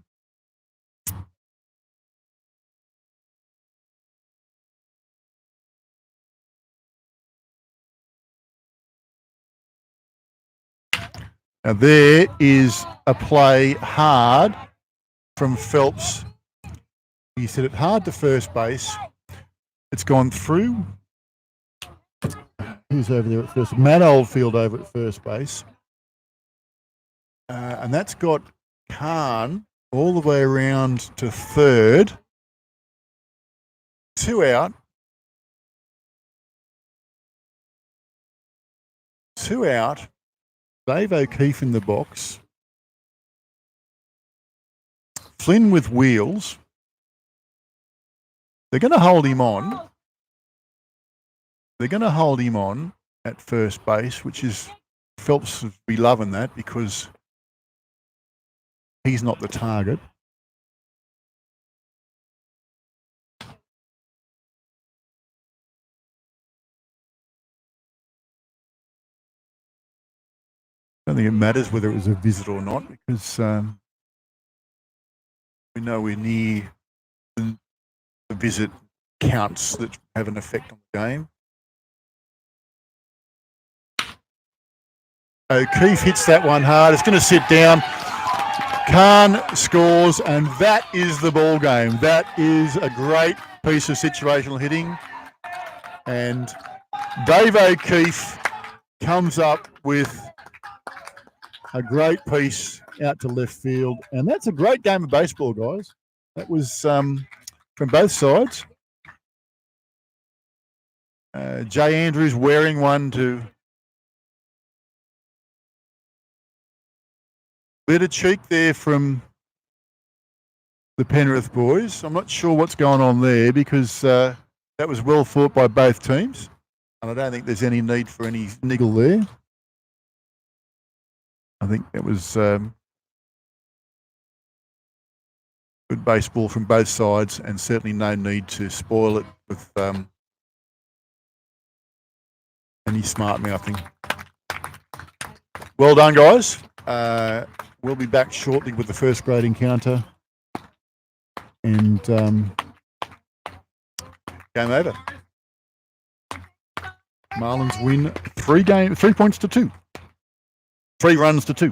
Now there is a play hard from Phelps. He said it hard to first base. It's gone through. Who's over there at first? Matt Oldfield over at first base. And that's got Khan all the way around to third. 2 out. 2 out. Dave O'Keefe in the box. Flynn with wheels. They're going to hold him on. They're going to hold him on at first base, which is Phelps would be loving that because he's not the target. I don't think it matters whether it was a visit or not because we know we're near the visit counts that have an effect on the game. O'Keefe hits that one hard. It's going to sit down. Khan scores, and that is the ball game. That is a great piece of situational hitting. And Dave O'Keefe comes up with a great piece out to left field. And that's a great game of baseball, guys. That was from both sides. Jay Andrews wearing one to bit of cheek there from the Penrith boys. I'm not sure what's going on there because that was well fought by both teams. And I don't think there's any need for any niggle there. I think that was good baseball from both sides and certainly no need to spoil it with any smart mouthing. Well done, guys. We'll be back shortly with the first grade encounter. And game over. Marlins win 3 points to 2. 3 runs to 2.